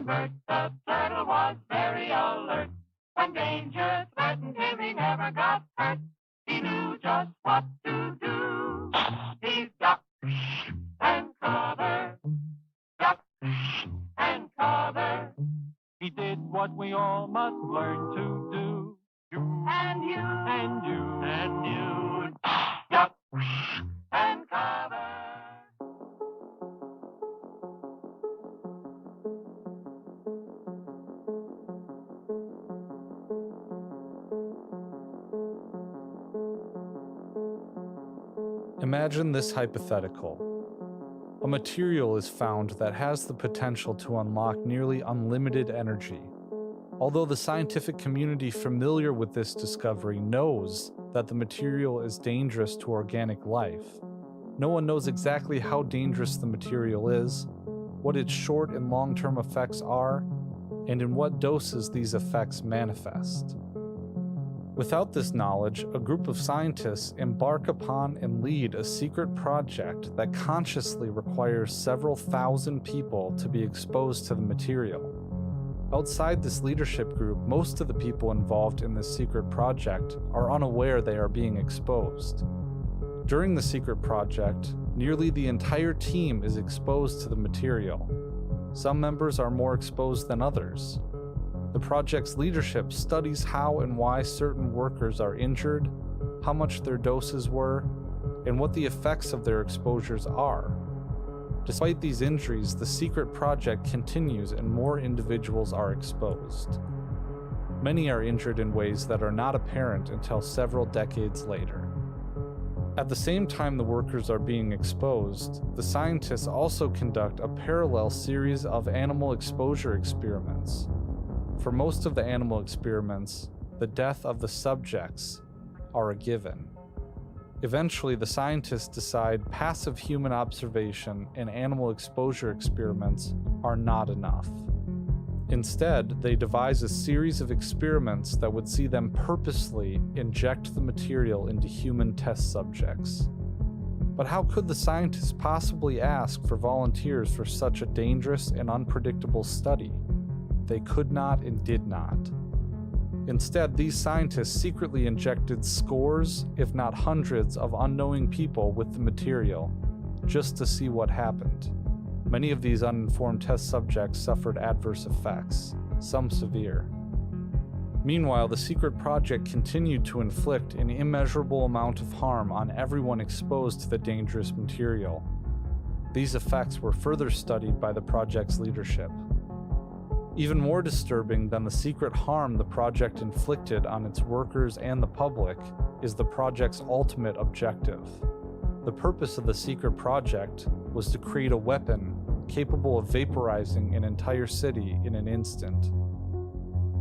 and Bert. The turtle was very alert. When danger threatened him, he never got hurt. He knew just what to do. He ducked and covered, ducked and covered. He did what we all must learn to do. And you, And you, and you, duck and cover. Imagine this hypothetical. A material is found that has the potential to unlock nearly unlimited energy. Although the scientific community familiar with this discovery knows that the material is dangerous to organic life, no one knows exactly how dangerous the material is, what its short and long-term effects are, and in what doses these effects manifest. Without this knowledge, a group of scientists embark upon and lead a secret project that consciously requires several thousand people to be exposed to the material. Outside this leadership group, most of the people involved in this secret project are unaware they are being exposed. During the secret project, nearly the entire team is exposed to the material. Some members are more exposed than others. The project's leadership studies how and why certain workers are injured, how much their doses were, and what the effects of their exposures are. Despite these injuries, the secret project continues and more individuals are exposed. Many are injured in ways that are not apparent until several decades later. At the same time the workers are being exposed, the scientists also conduct a parallel series of animal exposure experiments. For most of the animal experiments, the death of the subjects are a given. Eventually, the scientists decide passive human observation and animal exposure experiments are not enough. Instead, they devise a series of experiments that would see them purposely inject the material into human test subjects. But how could the scientists possibly ask for volunteers for such a dangerous and unpredictable study? They could not and did not. Instead, these scientists secretly injected scores, if not hundreds, of unknowing people with the material, just to see what happened. Many of these uninformed test subjects suffered adverse effects, some severe. Meanwhile, the secret project continued to inflict an immeasurable amount of harm on everyone exposed to the dangerous material. These effects were further studied by the project's leadership. Even more disturbing than the secret harm the project inflicted on its workers and the public is the project's ultimate objective. The purpose of the secret project was to create a weapon capable of vaporizing an entire city in an instant.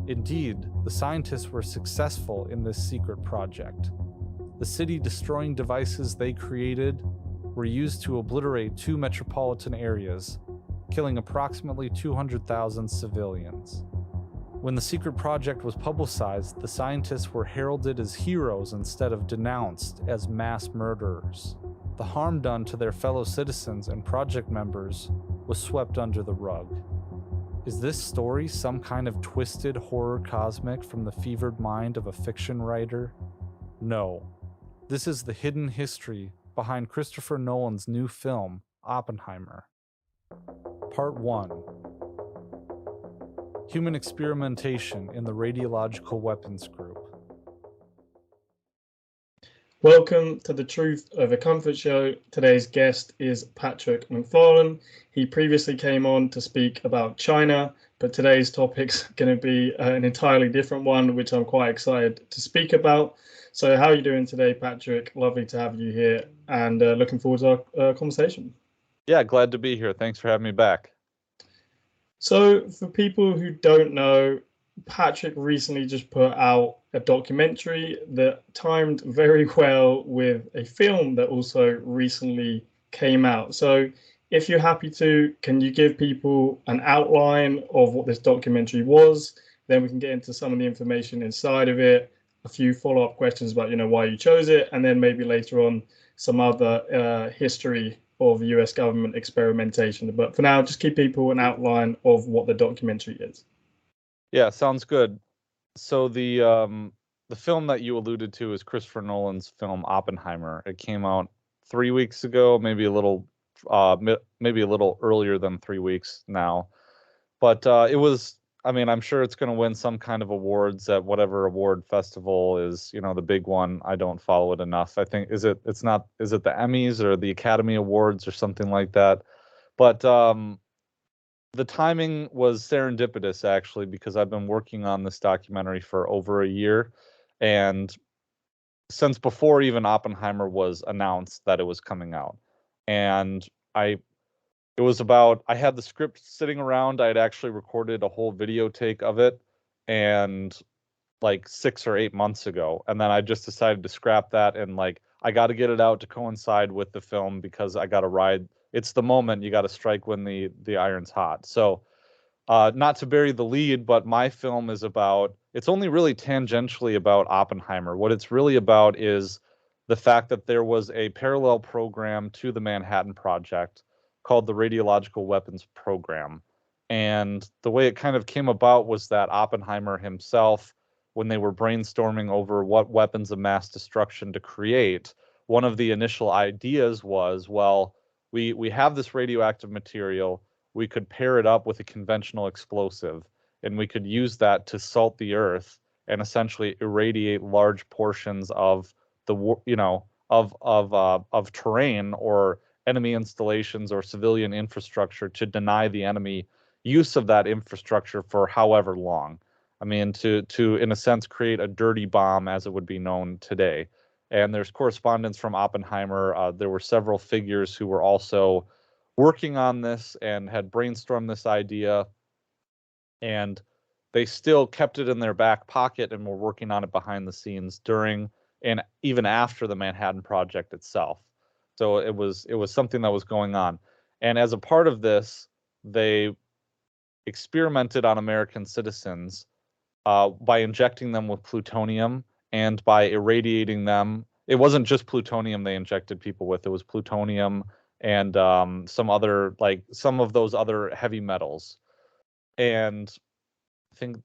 Indeed, the scientists were successful in this secret project. The city-destroying devices they created were used to obliterate 2 metropolitan areas, killing approximately 200,000 civilians. When the secret project was publicized, the scientists were heralded as heroes instead of denounced as mass murderers. The harm done to their fellow citizens and project members was swept under the rug. Is this story some kind of twisted horror cosmic from the fevered mind of a fiction writer? No. This is the hidden history behind Christopher Nolan's new film, Oppenheimer. Part 1. Human Experimentation in the Radiological Weapons Group. Welcome to the Truth Over Comfort show. Today's guest is Patrick Macfarlane. He previously came on to speak about China, but today's topic's going to be an entirely different one, which I'm quite excited to speak about. So how are you doing today, Patrick? Lovely to have you here and looking forward to our conversation. Yeah, glad to be here. Thanks for having me back. So for people who don't know, Patrick recently just put out a documentary that timed very well with a film that also recently came out. So if you're happy to, can you give people an outline of what this documentary was? Then we can get into some of the information inside of it, a few follow-up questions about, why you chose it, and then maybe later on some other history of US government experimentation. But for now, just give people an outline of what the documentary is. Yeah, sounds good. So the film that you alluded to is Christopher Nolan's film Oppenheimer. It came out 3 weeks ago, maybe a little earlier than 3 weeks now. But it was, I mean, I'm sure it's going to win some kind of awards at whatever award festival is, the big one. I don't follow it enough. I think is it the Emmys or the Academy Awards or something like that. But the timing was serendipitous, actually, because I've been working on this documentary for over a year, and since before even Oppenheimer was announced that it was coming out. And I I had the script sitting around. I had actually recorded a whole video take of it, and like 6 or 8 months ago, and then I just decided to scrap that, and I got to get it out to coincide with the film because I got to ride. It's the moment you got to strike when the iron's hot. So not to bury the lead, but my film is it's only really tangentially about Oppenheimer. What it's really about is the fact that there was a parallel program to the Manhattan Project called the Radiological Weapons Program. And the way it kind of came about was that Oppenheimer himself, when they were brainstorming over what weapons of mass destruction to create, one of the initial ideas was, well, we have this radioactive material. We could pair it up with a conventional explosive, and we could use that to salt the earth and essentially irradiate large portions of of terrain or enemy installations or civilian infrastructure to deny the enemy use of that infrastructure for however long. I mean, to in a sense create a dirty bomb, as it would be known today. And there's correspondence from Oppenheimer. There were several figures who were also working on this and had brainstormed this idea, and they still kept it in their back pocket and were working on it behind the scenes during and even after the Manhattan Project itself. So it was something that was going on. And as a part of this, they experimented on American citizens by injecting them with plutonium and by irradiating them. It wasn't just plutonium they injected people with. It was plutonium and some of those other heavy metals. And I think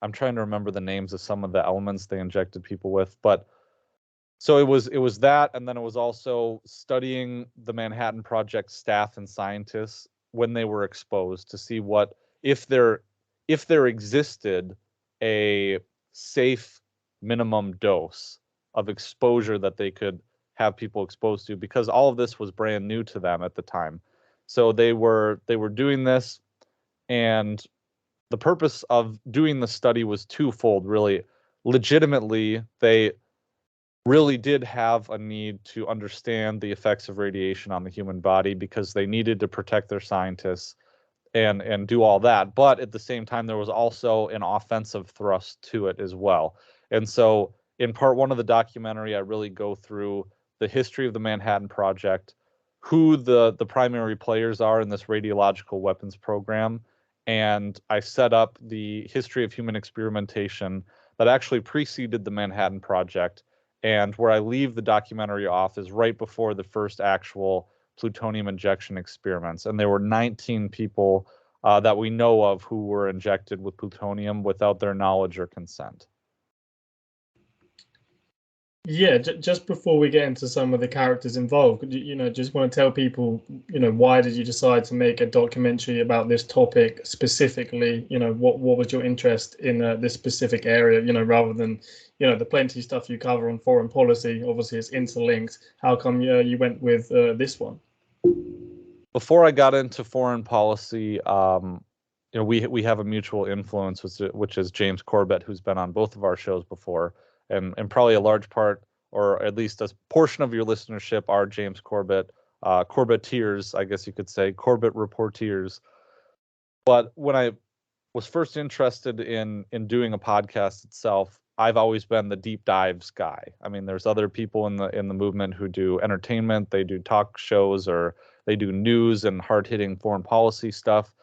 I'm trying to remember the names of some of the elements they injected people with, but so it was that, and then it was also studying the Manhattan Project staff and scientists when they were exposed to see what if there existed a safe minimum dose of exposure that they could have people exposed to, because all of this was brand new to them at the time. So they were doing this, and the purpose of doing the study was twofold, really. Legitimately, they really did have a need to understand the effects of radiation on the human body because they needed to protect their scientists and do all that. But at the same time, there was also an offensive thrust to it as well. And so in part one of the documentary, I really go through the history of the Manhattan Project, who the primary players are in this radiological weapons program, and I set up the history of human experimentation that actually preceded the Manhattan Project. And where I leave the documentary off is right before the first actual plutonium injection experiments. And there were 19 people that we know of who were injected with plutonium without their knowledge or consent. Yeah, just before we get into some of the characters involved, just want to tell people, why did you decide to make a documentary about this topic specifically? What was your interest in this specific area, rather than, the plenty of stuff you cover on foreign policy? Obviously, it's interlinked. How come you went with this one? Before I got into foreign policy, we have a mutual influence, which is James Corbett, who's been on both of our shows before. And probably a large part, or at least a portion of your listenership, are James Corbett, Corbetteers, I guess you could say, Corbett reporters. But when I was first interested in doing a podcast itself, I've always been the deep dives guy. I mean, there's other people in the movement who do entertainment, they do talk shows, or they do news and hard-hitting foreign policy stuff.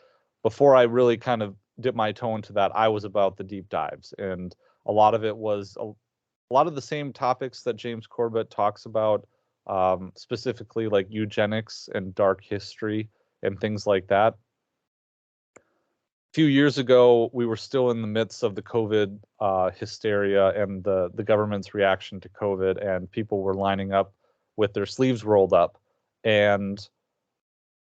Before I really kind of dipped my toe into that, I was about the deep dives, and a lot of it was a lot of the same topics that James Corbett talks about specifically like eugenics and dark history and things like that. A few years ago, we were still in the midst of the COVID hysteria and the government's reaction to COVID, and people were lining up with their sleeves rolled up. And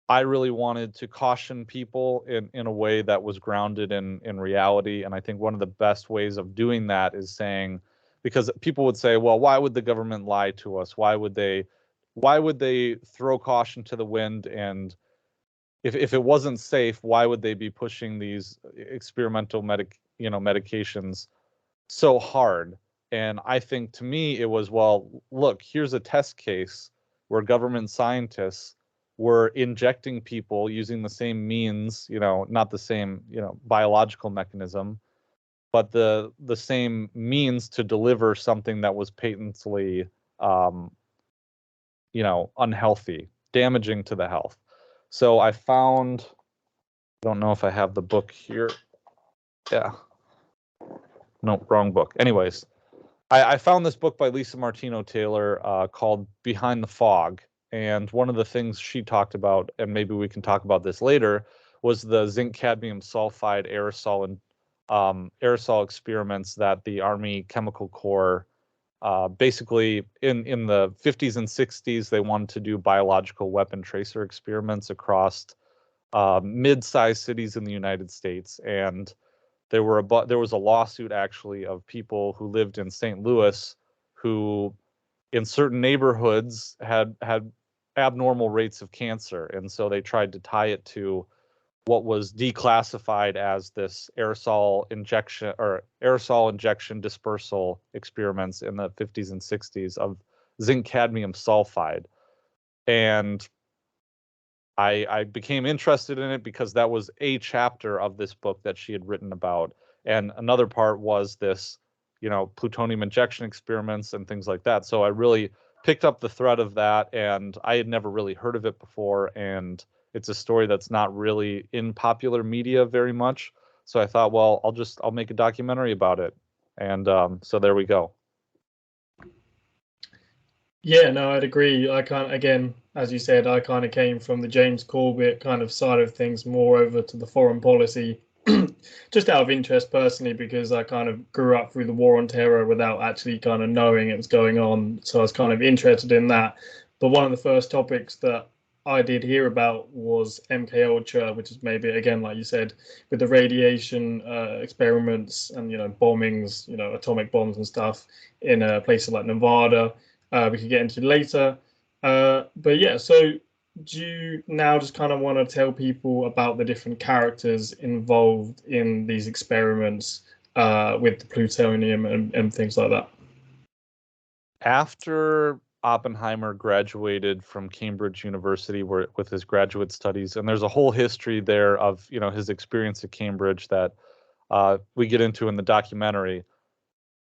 I really wanted to caution people in a way that was grounded in reality. And I think one of the best ways of doing that is saying, because people would say, well, why would the government lie to us? Why would they throw caution to the wind? And if it wasn't safe, why would they be pushing these experimental medications so hard? And I think, to me, it was, well, look, here's a test case where government scientists were injecting people using the same means, not the same, biological mechanism, but the same means to deliver something that was patently, unhealthy, damaging to the health. So I found, I don't know if I have the book here. Yeah. No, wrong book. Anyways, I found this book by Lisa Martino-Taylor called Behind the Fog. And one of the things she talked about, and maybe we can talk about this later, was the zinc cadmium sulfide aerosol and aerosol experiments that the Army Chemical Corps basically in the 50s and 60s, they wanted to do biological weapon tracer experiments across mid-sized cities in the United States. And there was a lawsuit actually of people who lived in St. Louis who in certain neighborhoods had abnormal rates of cancer. And so they tried to tie it to what was declassified as this aerosol injection dispersal experiments in the 50s and 60s of zinc cadmium sulfide. And I became interested in it because that was a chapter of this book that she had written about. And another part was this, plutonium injection experiments and things like that. So I really picked up the thread of that, and I had never really heard of it before. And it's a story that's not really in popular media very much. So I thought, well, I'll make a documentary about it. And so there we go. Yeah, no, I'd agree. Again, as you said, I kind of came from the James Corbett kind of side of things more over to the foreign policy, just out of interest personally, because I kind of grew up through the War on Terror without actually kind of knowing it was going on. So I was kind of interested in that. But one of the first topics that I did hear about was MK Ultra, which is maybe, again, like you said, with the radiation experiments and, bombings, atomic bombs and stuff in places like Nevada. We could get into later. But yeah, so do you now just kind of want to tell people about the different characters involved in these experiments with the plutonium and things like that? After Oppenheimer graduated from Cambridge University with his graduate studies, and there's a whole history there of his experience at Cambridge that we get into in the documentary.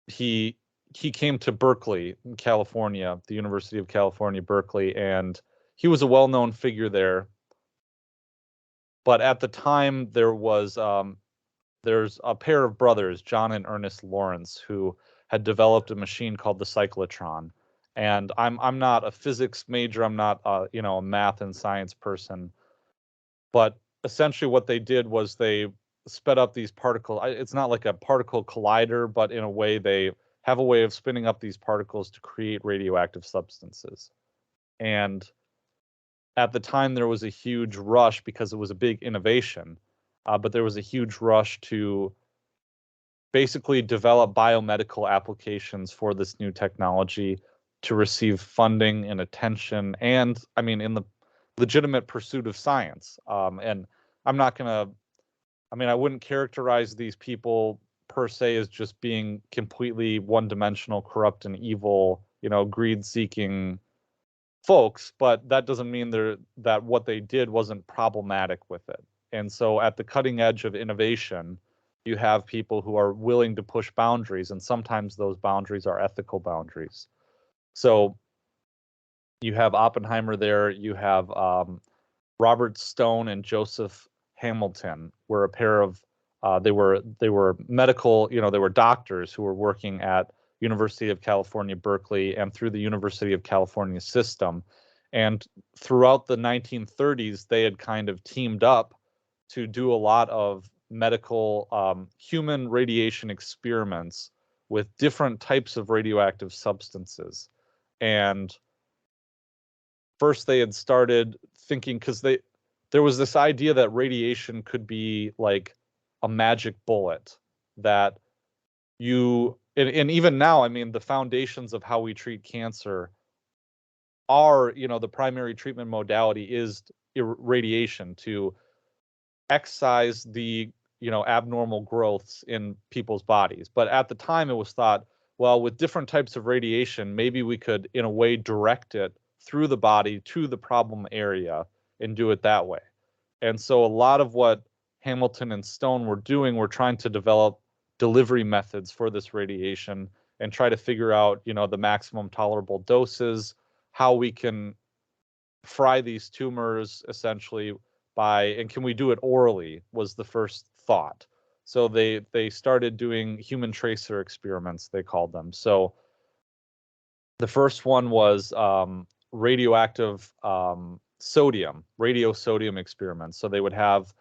He came to Berkeley, California, the University of California, Berkeley, and he was a well-known figure there. But at the time, there's a pair of brothers, John and Ernest Lawrence, who had developed a machine called the cyclotron. And I'm not a physics major, I'm not a math and science person, but essentially what they did was they sped up these particles. It's not like a particle collider, but in a way they have a way of spinning up these particles to create radioactive substances. And at the time, there was a huge rush because it was a big innovation, but there was a huge rush to basically develop biomedical applications for this new technology to receive funding and attention, and in the legitimate pursuit of science. And I'm not going to, I wouldn't characterize these people per se as just being completely one-dimensional, corrupt, and evil, greed-seeking folks, but that doesn't mean that what they did wasn't problematic with it. And so at the cutting edge of innovation, you have people who are willing to push boundaries, and sometimes those boundaries are ethical boundaries. So you have Oppenheimer there, you have Robert Stone and Joseph Hamilton were a pair of they were medical, they were doctors who were working at University of California, Berkeley, and through the University of California system. And throughout the 1930s, they had kind of teamed up to do a lot of medical human radiation experiments with different types of radioactive substances. And first they had started thinking, because there was this idea that radiation could be like a magic bullet, that and even now, I mean, the foundations of how we treat cancer are, the primary treatment modality is radiation, to excise the abnormal growths in people's bodies. But at the time it was thought, well, with different types of radiation, maybe we could in a way direct it through the body to the problem area and do it that way. And so a lot of what Hamilton and Stone were doing were trying to develop delivery methods for this radiation and try to figure out the maximum tolerable doses, how we can fry these tumors essentially and can we do it orally, was the first thought. So they started doing human tracer experiments, they called them. So the first one was radioactive radiosodium experiments. So they would have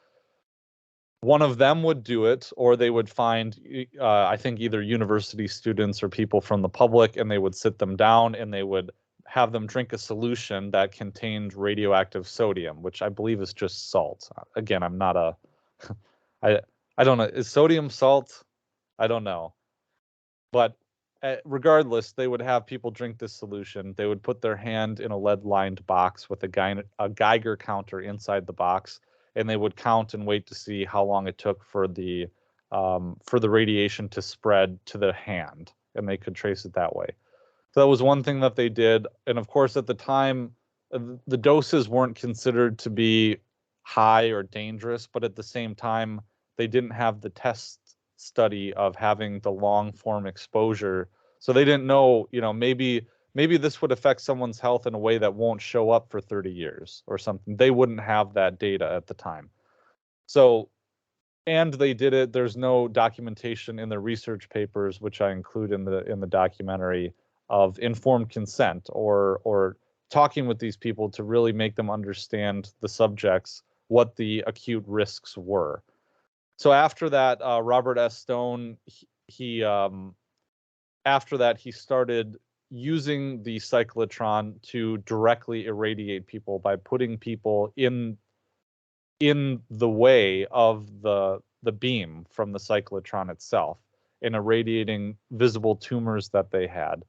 one of them would do it, or they would find, I think, either university students or people from the public, and they would sit them down and they would have them drink a solution that contained radioactive sodium, which I believe is just salt. Again, I'm not I don't know. Is sodium salt? I don't know. But regardless, they would have people drink this solution. They would put their hand in a lead-lined box with a Geiger counter inside the box, and they would count and wait to see how long it took for the radiation to spread to the hand, and they could trace it that way. So that was one thing that they did. And of course, at the time, the doses weren't considered to be high or dangerous, but at the same time, they didn't have the test study of having the long form exposure. So they didn't know, maybe this would affect someone's health in a way that won't show up for 30 years or something. They wouldn't have that data at the time. So, and they did it. There's no documentation in the research papers, which I include in the documentary, of informed consent or talking with these people to really make them understand the subjects, what the acute risks were. So after that, Robert S. Stone, after that he started using the cyclotron to directly irradiate people by putting people in the way of the beam from the cyclotron itself and irradiating visible tumors that they had.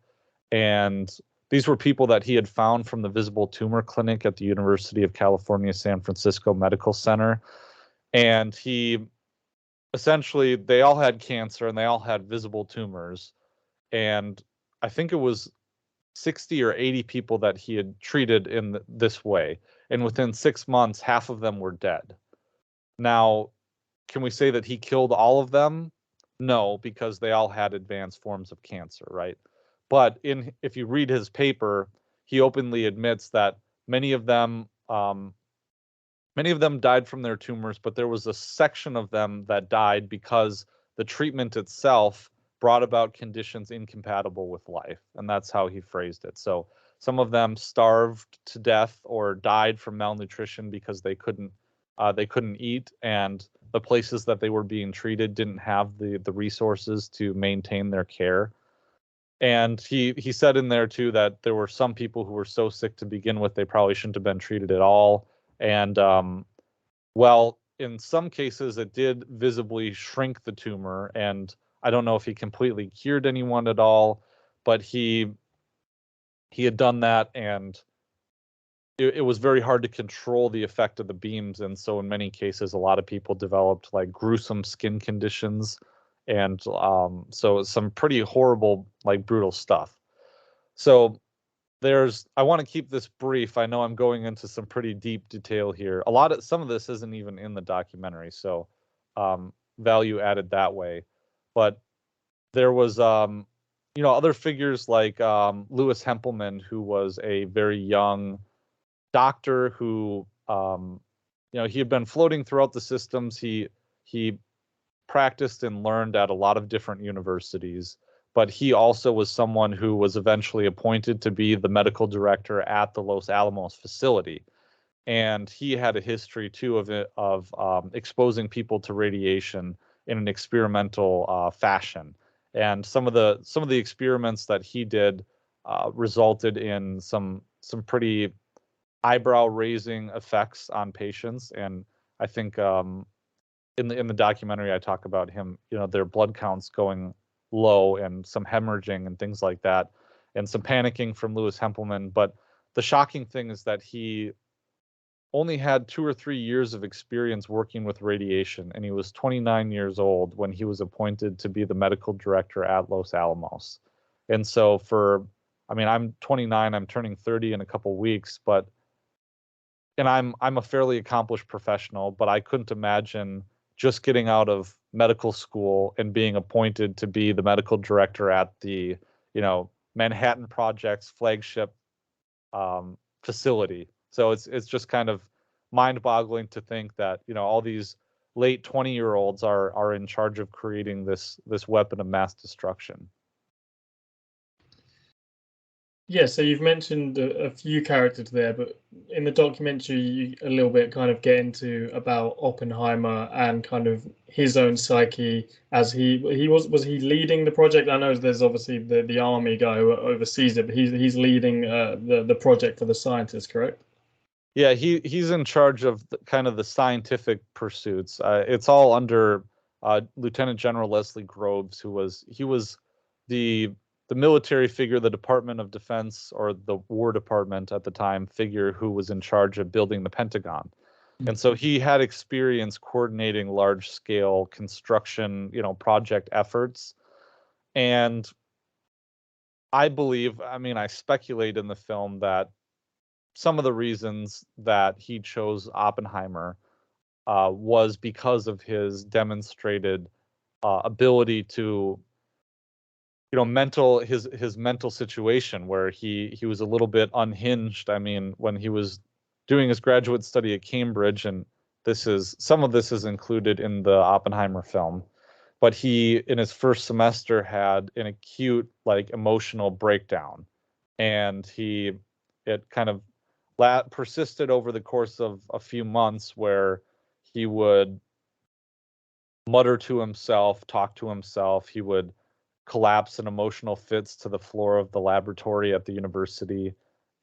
And these were people that he had found from the visible tumor clinic at the University of California, San Francisco Medical Center. And essentially, they all had cancer and they all had visible tumors. And I think it was 60 or 80 people that he had treated in this way. And within 6 months, half of them were dead. Now, can we say that he killed all of them? No, because they all had advanced forms of cancer, right? But if you read his paper, he openly admits that many of them died from their tumors, but there was a section of them that died because the treatment itself brought about conditions incompatible with life. And that's how he phrased it. So some of them starved to death or died from malnutrition because they couldn't eat, and the places that they were being treated didn't have the resources to maintain their care. And he said in there too that there were some people who were so sick to begin with they probably shouldn't have been treated at all. And well, in some cases it did visibly shrink the tumor, and I don't know if he completely cured anyone at all, but he had done that, and it was very hard to control the effect of the beams. And so in many cases, a lot of people developed like gruesome skin conditions. And so some pretty horrible, like brutal stuff. So I want to keep this brief. I know I'm going into some pretty deep detail here. Some of this isn't even in the documentary, so value added that way. But there was, other figures like Louis Hempelman, who was a very young doctor who, he had been floating throughout the systems. He practiced and learned at a lot of different universities, but he also was someone who was eventually appointed to be the medical director at the Los Alamos facility. And he had a history too of exposing people to radiation in an experimental fashion. And some of the experiments that he did resulted in some pretty eyebrow raising effects on patients. And I think in the documentary I talk about him, their blood counts going low and some hemorrhaging and things like that, and some panicking from Lewis Hempelman. But the shocking thing is that he only had 2 or 3 years of experience working with radiation, and he was 29 years old when he was appointed to be the medical director at Los Alamos. And so I'm 29, I'm turning 30 in a couple weeks, and I'm a fairly accomplished professional, but I couldn't imagine just getting out of medical school and being appointed to be the medical director at the, Manhattan Project's flagship facility. So it's just kind of mind-boggling to think that all these late 20-year-olds are in charge of creating this weapon of mass destruction. Yeah, so you've mentioned a few characters there, but in the documentary, you a little bit kind of get into about Oppenheimer and kind of his own psyche as he was he leading the project? I know there's obviously the army guy who oversees it, but he's leading the project for the scientists, correct? Yeah, he's in charge of kind of the scientific pursuits. It's all under Lieutenant General Leslie Groves, who was the military figure, the Department of Defense, or the War Department at the time figure, who was in charge of building the Pentagon. And so he had experience coordinating large scale construction, project efforts. And I speculate in the film that some of the reasons that he chose Oppenheimer was because of his demonstrated ability to, his mental situation, where he was a little bit unhinged. I mean, when he was doing his graduate study at Cambridge, and some of this is included in the Oppenheimer film, but he, in his first semester, had an acute emotional breakdown, and it kind of persisted over the course of a few months, where he would mutter to himself, talk to himself. He would collapse in emotional fits to the floor of the laboratory at the university.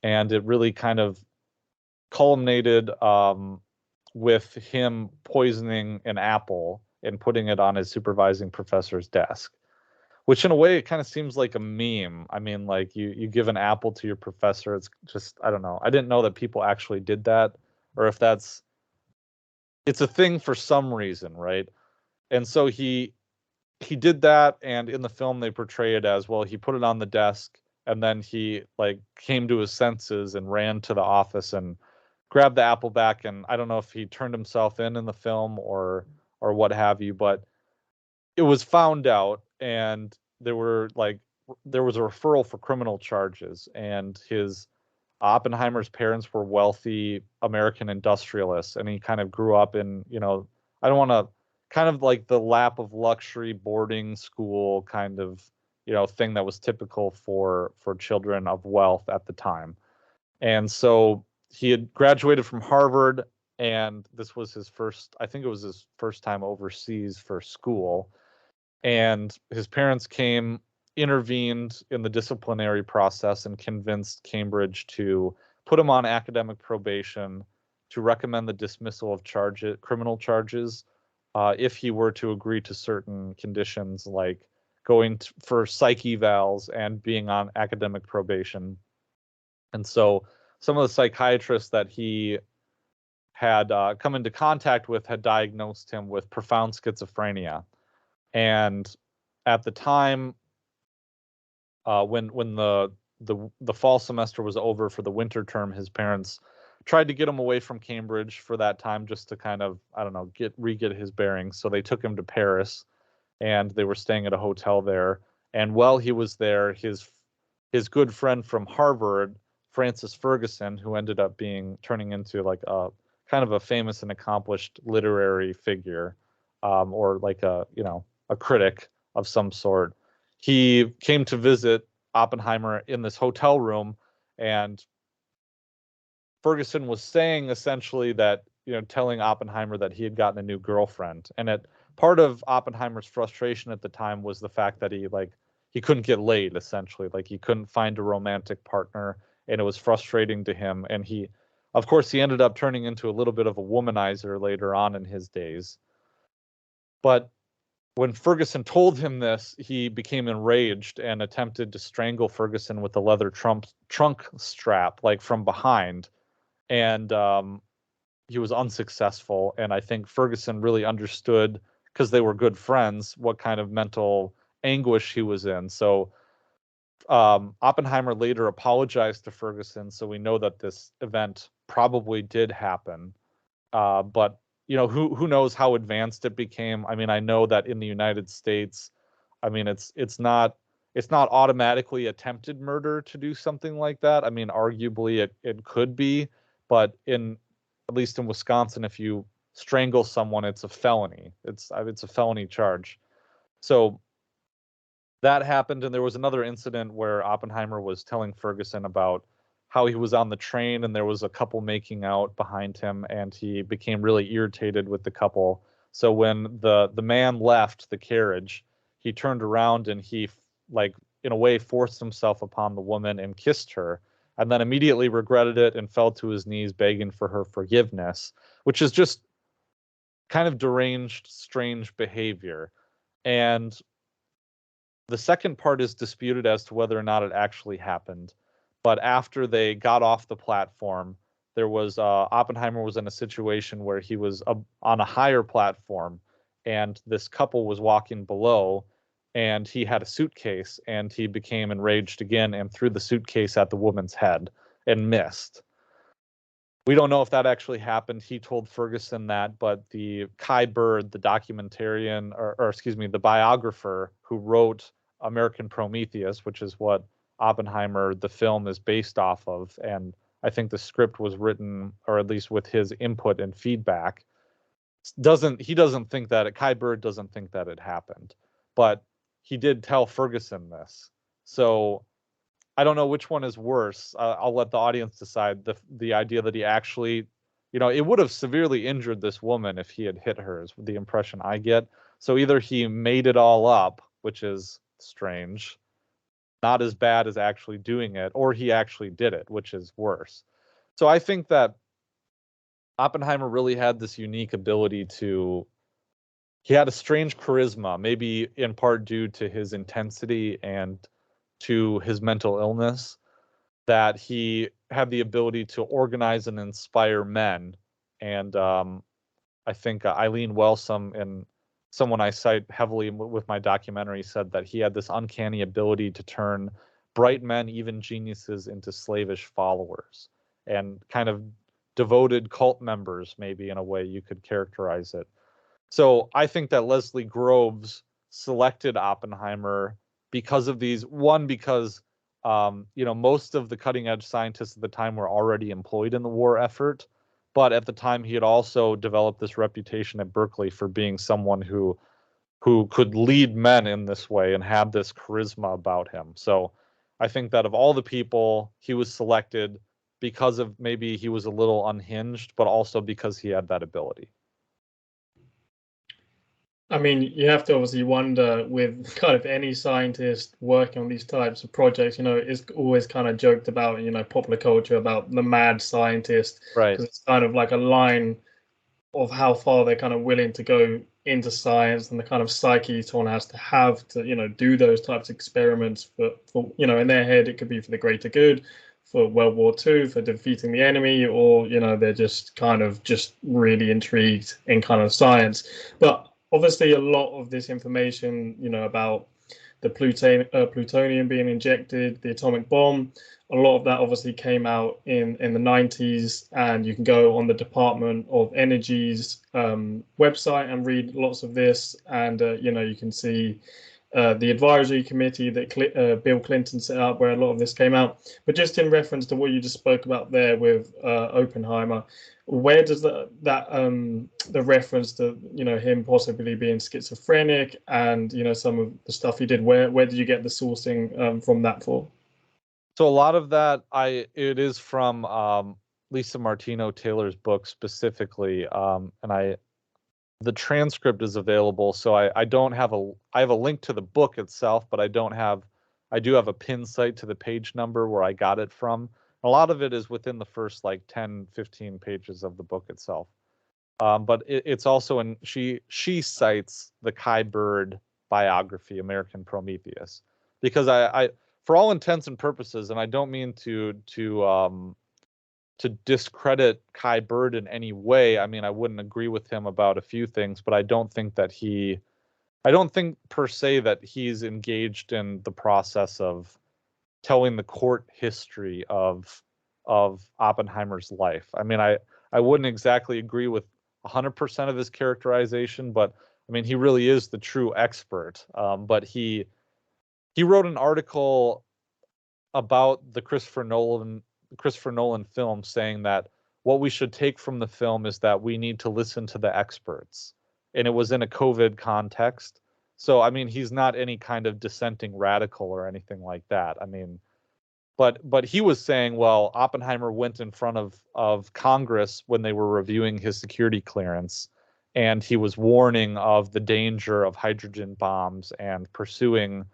And it really kind of culminated with him poisoning an apple and putting it on his supervising professor's desk, which in a way it kind of seems like a meme. I mean, like you give an apple to your professor. It's just, I don't know. I didn't know that people actually did that, or if it's a thing for some reason, right? And so he did that, and in the film they portray it as, well, he put it on the desk, and then he came to his senses and ran to the office and grabbed the apple back. And I don't know if he turned himself in the film or what have you, but it was found out, and there was a referral for criminal charges. And Oppenheimer's parents were wealthy American industrialists, and he kind of grew up in, I don't want to, kind of like the lap of luxury boarding school kind of, thing that was typical for children of wealth at the time. And so he had graduated from Harvard, and this was I think it was his first time overseas for school. And his parents intervened in the disciplinary process and convinced Cambridge to put him on academic probation, to recommend the dismissal of criminal charges, if he were to agree to certain conditions, like going for psych evals and being on academic probation. And so some of the psychiatrists that he had come into contact with had diagnosed him with profound schizophrenia. And at the time, when the fall semester was over for the winter term, his parents tried to get him away from Cambridge for that time, just to kind of, I don't know, get his bearings. So they took him to Paris, and they were staying at a hotel there. And while he was there, his good friend from Harvard, Francis Ferguson, who ended up turning into a kind of a famous and accomplished literary figure, or a critic of some sort, he came to visit Oppenheimer in this hotel room, and Ferguson was saying essentially that, telling Oppenheimer that he had gotten a new girlfriend. And part of Oppenheimer's frustration at the time was the fact that he couldn't get laid, essentially. Like, he couldn't find a romantic partner, and it was frustrating to him. And of course, he ended up turning into a little bit of a womanizer later on in his days. But when Ferguson told him this, he became enraged and attempted to strangle Ferguson with a leather trunk strap, like from behind. And he was unsuccessful. And I think Ferguson really understood, because they were good friends, what kind of mental anguish he was in. So Oppenheimer later apologized to Ferguson, so we know that this event probably did happen. But who knows how advanced it became? I mean, I know that in the United States, I mean, it's not automatically attempted murder to do something like that. I mean, arguably it could be, but at least in Wisconsin, if you strangle someone, it's a felony. It's a felony charge. So that happened, and there was another incident where Oppenheimer was telling Ferguson about how he was on the train and there was a couple making out behind him, and he became really irritated with the couple. So when the man left the carriage, he turned around and he, like, in a way, forced himself upon the woman and kissed her, and then immediately regretted it and fell to his knees begging for her forgiveness, which is just kind of deranged, strange behavior. And the second part is disputed as to whether or not it actually happened. But after they got off the platform, there was Oppenheimer was in a situation where he was on a higher platform, and this couple was walking below, and he had a suitcase, and he became enraged again and threw the suitcase at the woman's head and missed. We don't know if that actually happened. He told Ferguson that, but the Kai Bird, the documentarian, or excuse me, the biographer who wrote American Prometheus, which is what Oppenheimer, the film, is based off of, and I think the script was written, or at least with his input and feedback, Kai Bird doesn't think that it happened, but he did tell Ferguson this. So I don't know which one is worse. I'll let the audience decide. The idea that he actually, it would have severely injured this woman if he had hit her, is the impression I get. So either he made it all up, which is strange, not as bad as actually doing it, or he actually did it, which is worse. So I think that Oppenheimer really had this unique ability he had a strange charisma, maybe in part due to his intensity and to his mental illness, that he had the ability to organize and inspire men. And I think Eileen Welsome, and someone I cite heavily with my documentary, said that he had this uncanny ability to turn bright men, even geniuses, into slavish followers and kind of devoted cult members, maybe, in a way you could characterize it. So I think that Leslie Groves selected Oppenheimer because of these. One, because most of the cutting edge scientists at the time were already employed in the war effort, but at the time he had also developed this reputation at Berkeley for being someone who could lead men in this way and had this charisma about him. So I think that of all the people, he was selected because of maybe he was a little unhinged, but also because he had that ability. I mean, you have to obviously wonder with kind of any scientist working on these types of projects, it's always kind of joked about, popular culture, about the mad scientist, right? Because it's kind of like a line of how far they're kind of willing to go into science and the kind of psyche someone has to have to, do those types of experiments for in their head, it could be for the greater good, for World War II, for defeating the enemy, or, they're just kind of just really intrigued in kind of science. But obviously, a lot of this information, about the plutonium being injected, the atomic bomb, a lot of that obviously came out in the 90s, and you can go on the Department of Energy's website and read lots of this, and you can see the advisory committee that Bill Clinton set up, where a lot of this came out. But just in reference to what you just spoke about there with Oppenheimer, where does the reference to him possibly being schizophrenic and some of the stuff he did, where did you get the sourcing from that for? So a lot of that it is from Lisa Martino-Taylor's book specifically, and the transcript is available. So I don't have I have a link to the book itself, but I do have a pin site to the page number where I got it from. A lot of it is within the first like 10, 15 pages of the book itself. But it's also she cites the Kai Bird biography, American Prometheus, because I for all intents and purposes, and I don't mean to discredit Kai Bird in any way. I mean, I wouldn't agree with him about a few things, but I don't think per se that he's engaged in the process of telling the court history of Oppenheimer's life. I mean, I wouldn't exactly agree with 100% of his characterization, but I mean, he really is the true expert. But he wrote an article about the Christopher Nolan film, saying that what we should take from the film is that we need to listen to the experts. And it was in a COVID context. So, I mean, he's not any kind of dissenting radical or anything like that. I mean, but he was saying, well, Oppenheimer went in front of Congress when they were reviewing his security clearance, and he was warning of the danger of hydrogen bombs and pursuing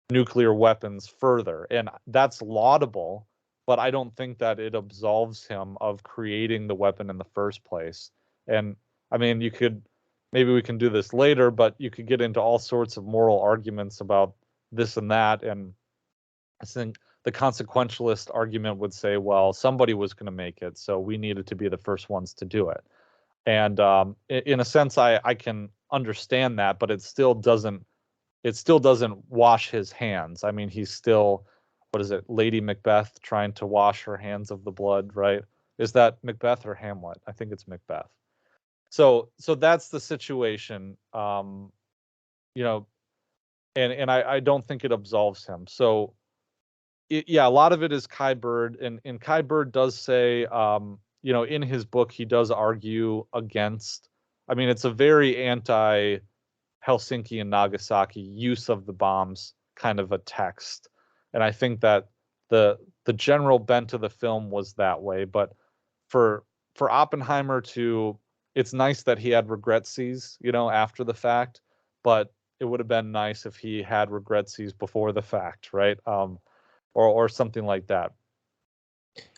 nuclear weapons further. And that's laudable, but I don't think that it absolves him of creating the weapon in the first place. And I mean, maybe we can do this later, but you could get into all sorts of moral arguments about this and that. And I think the consequentialist argument would say, well, somebody was going to make it, so we needed to be the first ones to do it. And in a sense, I can understand that, but it still doesn't wash his hands. I mean, he's still, what is it, Lady Macbeth trying to wash her hands of the blood, right? Is that Macbeth or Hamlet? I think it's Macbeth. So that's the situation, and I don't think it absolves him. So a lot of it is Kai Bird, and Kai Bird does say, in his book, he does argue against, I mean, it's a very anti Helsinki and Nagasaki use of the bombs kind of a text. And I think that the general bent of the film was that way. But for Oppenheimer it's nice that he had regrets-sies, after the fact, but it would have been nice if he had regrets-sies before the fact, right? Or something like that.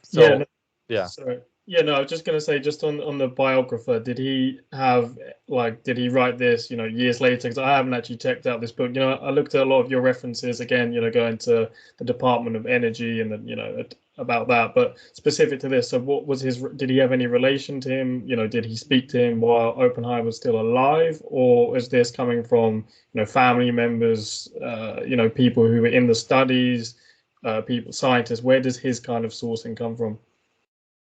So, yeah. Sorry. Yeah, no, I was just going to say, just on the biographer, did he write this, years later? Because I haven't actually checked out this book. I looked at a lot of your references again, going to the Department of Energy and about that, but specific to this. So what was did he have any relation to him? Did he speak to him while Oppenheimer was still alive? Or is this coming from, family members, people who were in the studies, scientists? Where does his kind of sourcing come from?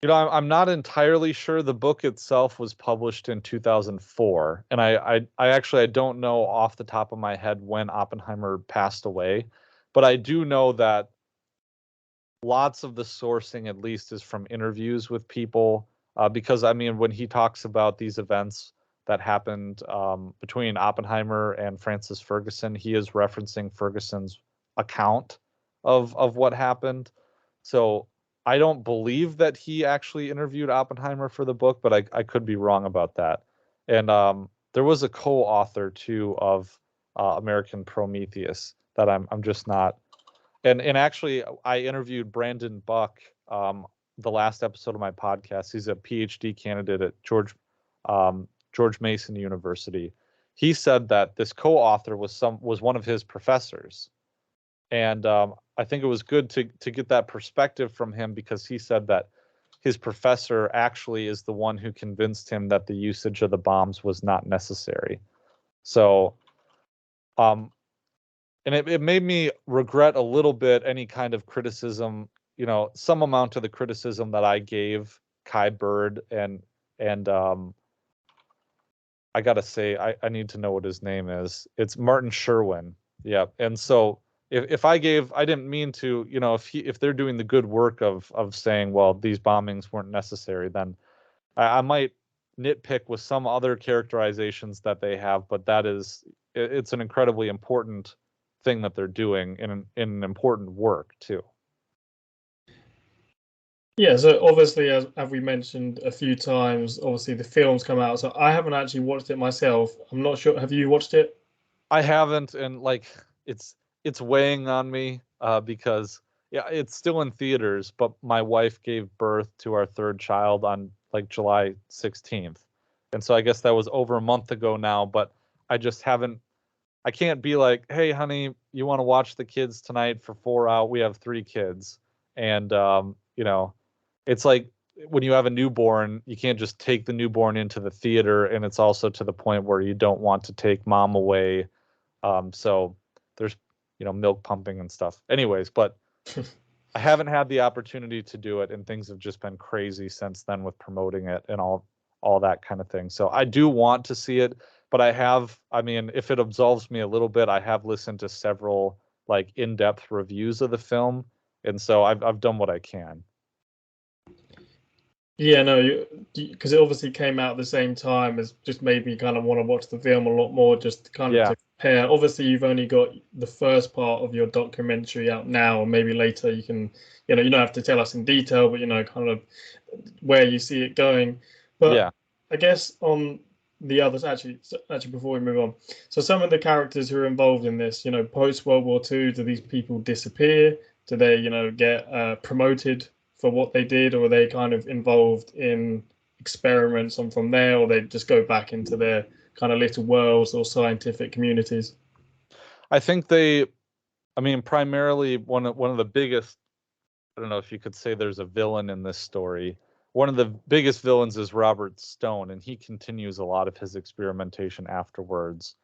I'm not entirely sure. The book itself was published in 2004, and I actually don't know off the top of my head when Oppenheimer passed away, but I do know that lots of the sourcing, at least, is from interviews with people, because I mean, when he talks about these events that happened between Oppenheimer and Francis Ferguson, he is referencing Ferguson's account of what happened. So I don't believe that he actually interviewed Oppenheimer for the book, but I could be wrong about that. And there was a co-author too of American Prometheus that I'm just not. And actually, I interviewed Brandon Buck the last episode of my podcast. He's a PhD candidate at George Mason University. He said that this co-author was one of his professors. And I think it was good to get that perspective from him, because he said that his professor actually is the one who convinced him that the usage of the bombs was not necessary. So, and it made me regret a little bit any kind of criticism, some amount of the criticism that I gave Kai Bird, and I gotta say, I need to know what his name is. It's Martin Sherwin. Yeah. And so if I didn't mean to, if they're doing the good work of saying, well, these bombings weren't necessary, then I might nitpick with some other characterizations that they have, but it's an incredibly important thing that they're doing in an important work too. Yeah, so obviously, as we mentioned a few times, obviously the film's come out. So I haven't actually watched it myself. I'm not sure. Have you watched it? I haven't, and like it's weighing on me because yeah, it's still in theaters, but my wife gave birth to our third child on like July 16th. And so I guess that was over a month ago now, but I just haven't I can't be like, "Hey honey, you want to watch the kids tonight for 4 hours? We have 3 kids." And it's like when you have a newborn, you can't just take the newborn into the theater, and it's also to the point where you don't want to take mom away. So there's, milk pumping and stuff. Anyways, but I haven't had the opportunity to do it, and things have just been crazy since then with promoting it and all that kind of thing. So I do want to see it, but I mean, if it absolves me a little bit, I have listened to several like in-depth reviews of the film, and so I've done what I can. Yeah, no, because it obviously came out at the same time, as just made me kind of want to watch the film a lot more, just kind of Yeah. to compare. Obviously, you've only got the first part of your documentary out now, and maybe later you can, you don't have to tell us in detail, but kind of where you see it going. But Yeah. I guess on the others, actually, before we move on, so some of the characters who are involved in this, post World War II, do these people disappear? Do they, get promoted for what they did, or are they kind of involved in experiments on from there, or they just go back into their kind of little worlds or scientific communities? I think primarily one of the biggest, I don't know if you could say there's a villain in this story. One of the biggest villains is Robert Stone, and he continues a lot of his experimentation afterwards.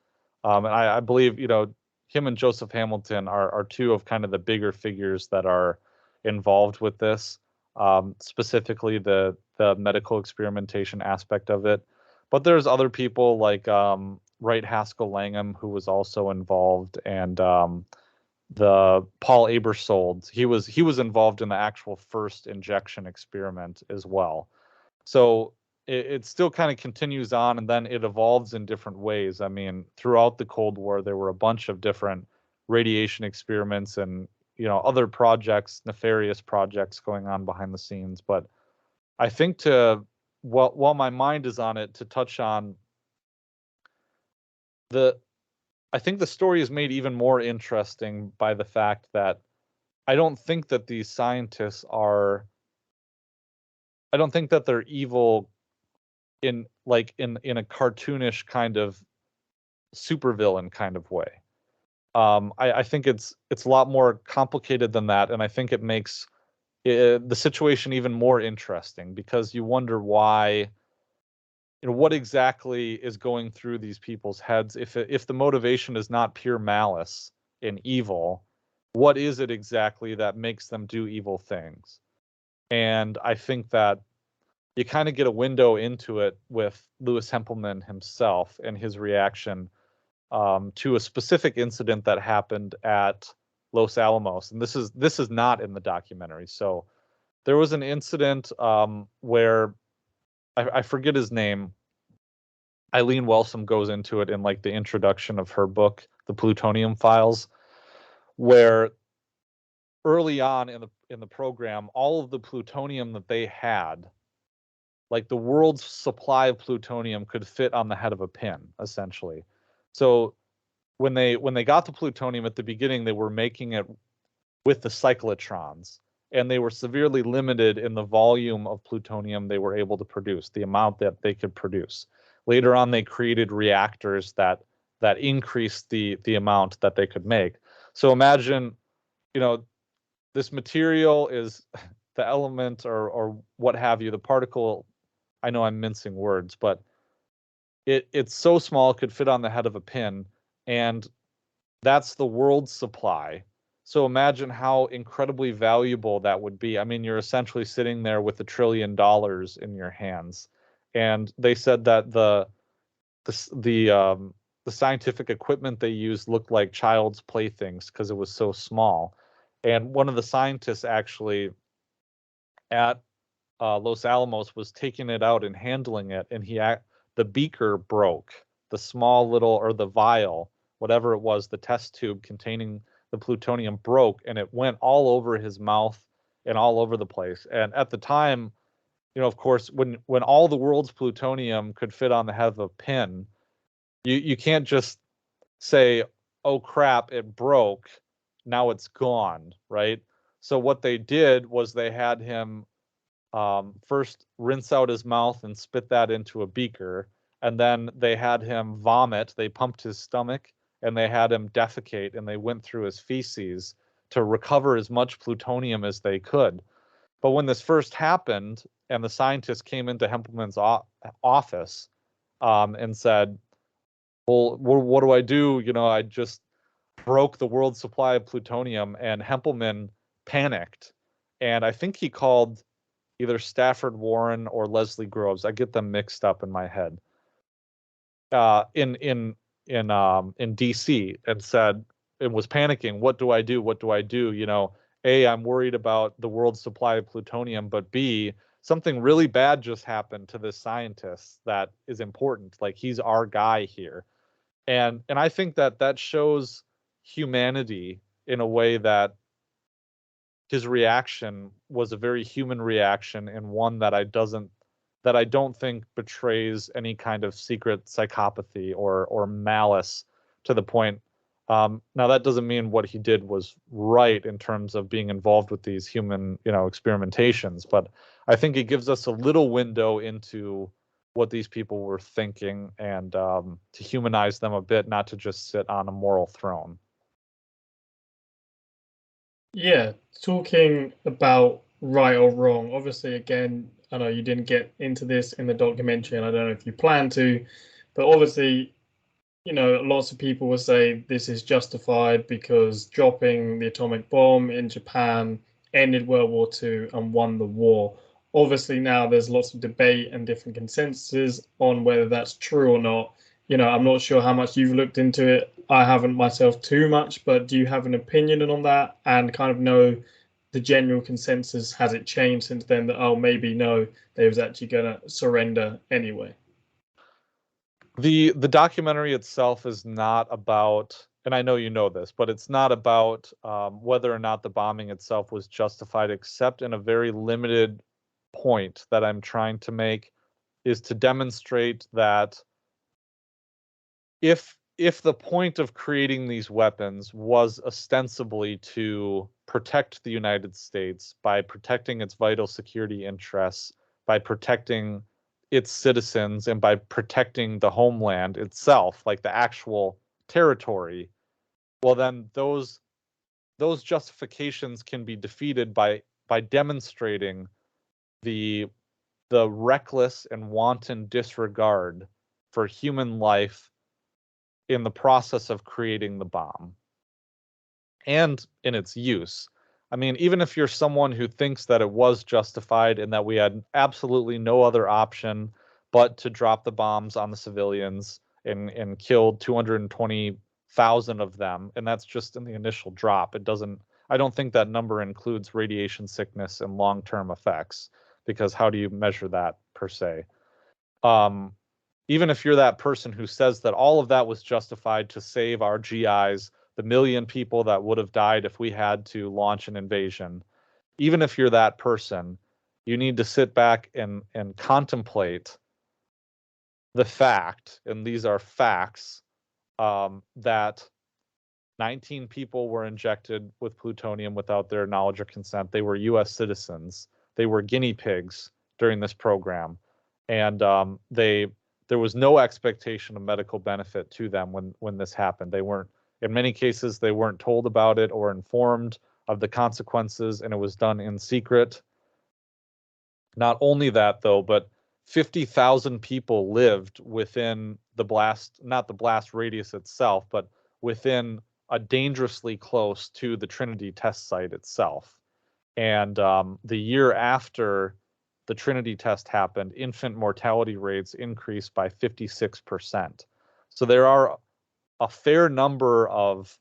And I believe, him and Joseph Hamilton are two of kind of the bigger figures that are involved with this, specifically the medical experimentation aspect of it. But there's other people like Wright Haskell Langham, who was also involved, and the Paul Abersold. He was involved in the actual first injection experiment as well. So it still kind of continues on, and then it evolves in different ways. I mean, throughout the Cold War, there were a bunch of different radiation experiments and other projects, nefarious projects going on behind the scenes. But I think while my mind is on it, to touch on the I think the story is made even more interesting by the fact that I don't think that these scientists are I don't think that they're evil in a cartoonish kind of supervillain kind of way. I think it's a lot more complicated than that, and I think it makes the situation even more interesting because you wonder why, what exactly is going through these people's heads if the motivation is not pure malice and evil. What is it exactly that makes them do evil things? And I think that you kind of get a window into it with Lewis Hempelman himself and his reaction to a specific incident that happened at Los Alamos, and this is not in the documentary. So there was an incident where I forget his name. Eileen Welsome goes into it in like the introduction of her book, The Plutonium Files, where early on in the program, all of the plutonium that they had, like the world's supply of plutonium could fit on the head of a pin, essentially. So when they got the plutonium at the beginning, they were making it with the cyclotrons, and they were severely limited in the volume of plutonium they were able to produce, the amount that they could produce. Later on, they created reactors that increased the amount that they could make. So imagine, this material is the element or what have you, the particle. I know I'm mincing words, but it's so small it could fit on the head of a pin, and that's the world's supply. So imagine how incredibly valuable that would be. I mean, you're essentially sitting there with $1 trillion in your hands. And they said that the the scientific equipment they used looked like child's playthings because it was so small. And one of the scientists actually at Los Alamos was taking it out and handling it, and the beaker broke, the small little, or the vial, whatever it was, the test tube containing the plutonium broke, and it went all over his mouth and all over the place. And at the time, of course, when all the world's plutonium could fit on the head of a pin, you can't just say, oh crap, it broke, now it's gone, right? So what they did was they had him first rinse out his mouth and spit that into a beaker, and then they had him vomit. They pumped his stomach, and they had him defecate, and they went through his feces to recover as much plutonium as they could. But when this first happened, and the scientist came into Hempelman's office and said, well, what do I do? I just broke the world's supply of plutonium, and Hempelman panicked. And I think he called either Stafford Warren or Leslie Groves. I get them mixed up in my head. In DC, and said, and was panicking. What do I do? What do I do? A, I'm worried about the world's supply of plutonium, but B, something really bad just happened to this scientist that is important. Like, he's our guy here. And I think that shows humanity in a way that his reaction was a very human reaction, and one that I don't think betrays any kind of secret psychopathy or malice to the point. Now, that doesn't mean what he did was right in terms of being involved with these human, experimentations, but I think it gives us a little window into what these people were thinking, and to humanize them a bit, not to just sit on a moral throne. Yeah, talking about right or wrong. Obviously, again, I know you didn't get into this in the documentary, and I don't know if you plan to, but obviously, lots of people will say this is justified because dropping the atomic bomb in Japan ended World War II and won the war. Obviously, now there's lots of debate and different consensuses on whether that's true or not. I'm not sure how much you've looked into it. I haven't myself too much, but do you have an opinion on that and kind of know the general consensus? Has it changed since then that, oh, maybe no, they was actually going to surrender anyway? The documentary itself is not about, and I know you know this, but it's not about whether or not the bombing itself was justified, except in a very limited point that I'm trying to make, is to demonstrate that if the point of creating these weapons was ostensibly to protect the United States by protecting its vital security interests, by protecting its citizens, and by protecting the homeland itself, like the actual territory, well, then those justifications can be defeated by demonstrating the reckless and wanton disregard for human life in the process of creating the bomb and in its use. I mean, even if you're someone who thinks that it was justified and that we had absolutely no other option but to drop the bombs on the civilians and killed 220,000 of them, and that's just in the initial drop. I don't think that number includes radiation sickness and long-term effects, because how do you measure that per se? Even if you're that person who says that all of that was justified to save our GIs, the million people that would have died if we had to launch an invasion, even if you're that person, you need to sit back and contemplate the fact, and these are facts, that 19 people were injected with plutonium without their knowledge or consent. They were U.S. citizens. They were guinea pigs during this program, and there was no expectation of medical benefit to them when this happened. They weren't, in many cases, they weren't told about it or informed of the consequences, and it was done in secret. Not only that, though, but 50,000 people lived within the blast, not the blast radius itself, but within a dangerously close to the Trinity test site itself. And the year after the Trinity test happened, infant mortality rates increased by 56%. So there are a fair number of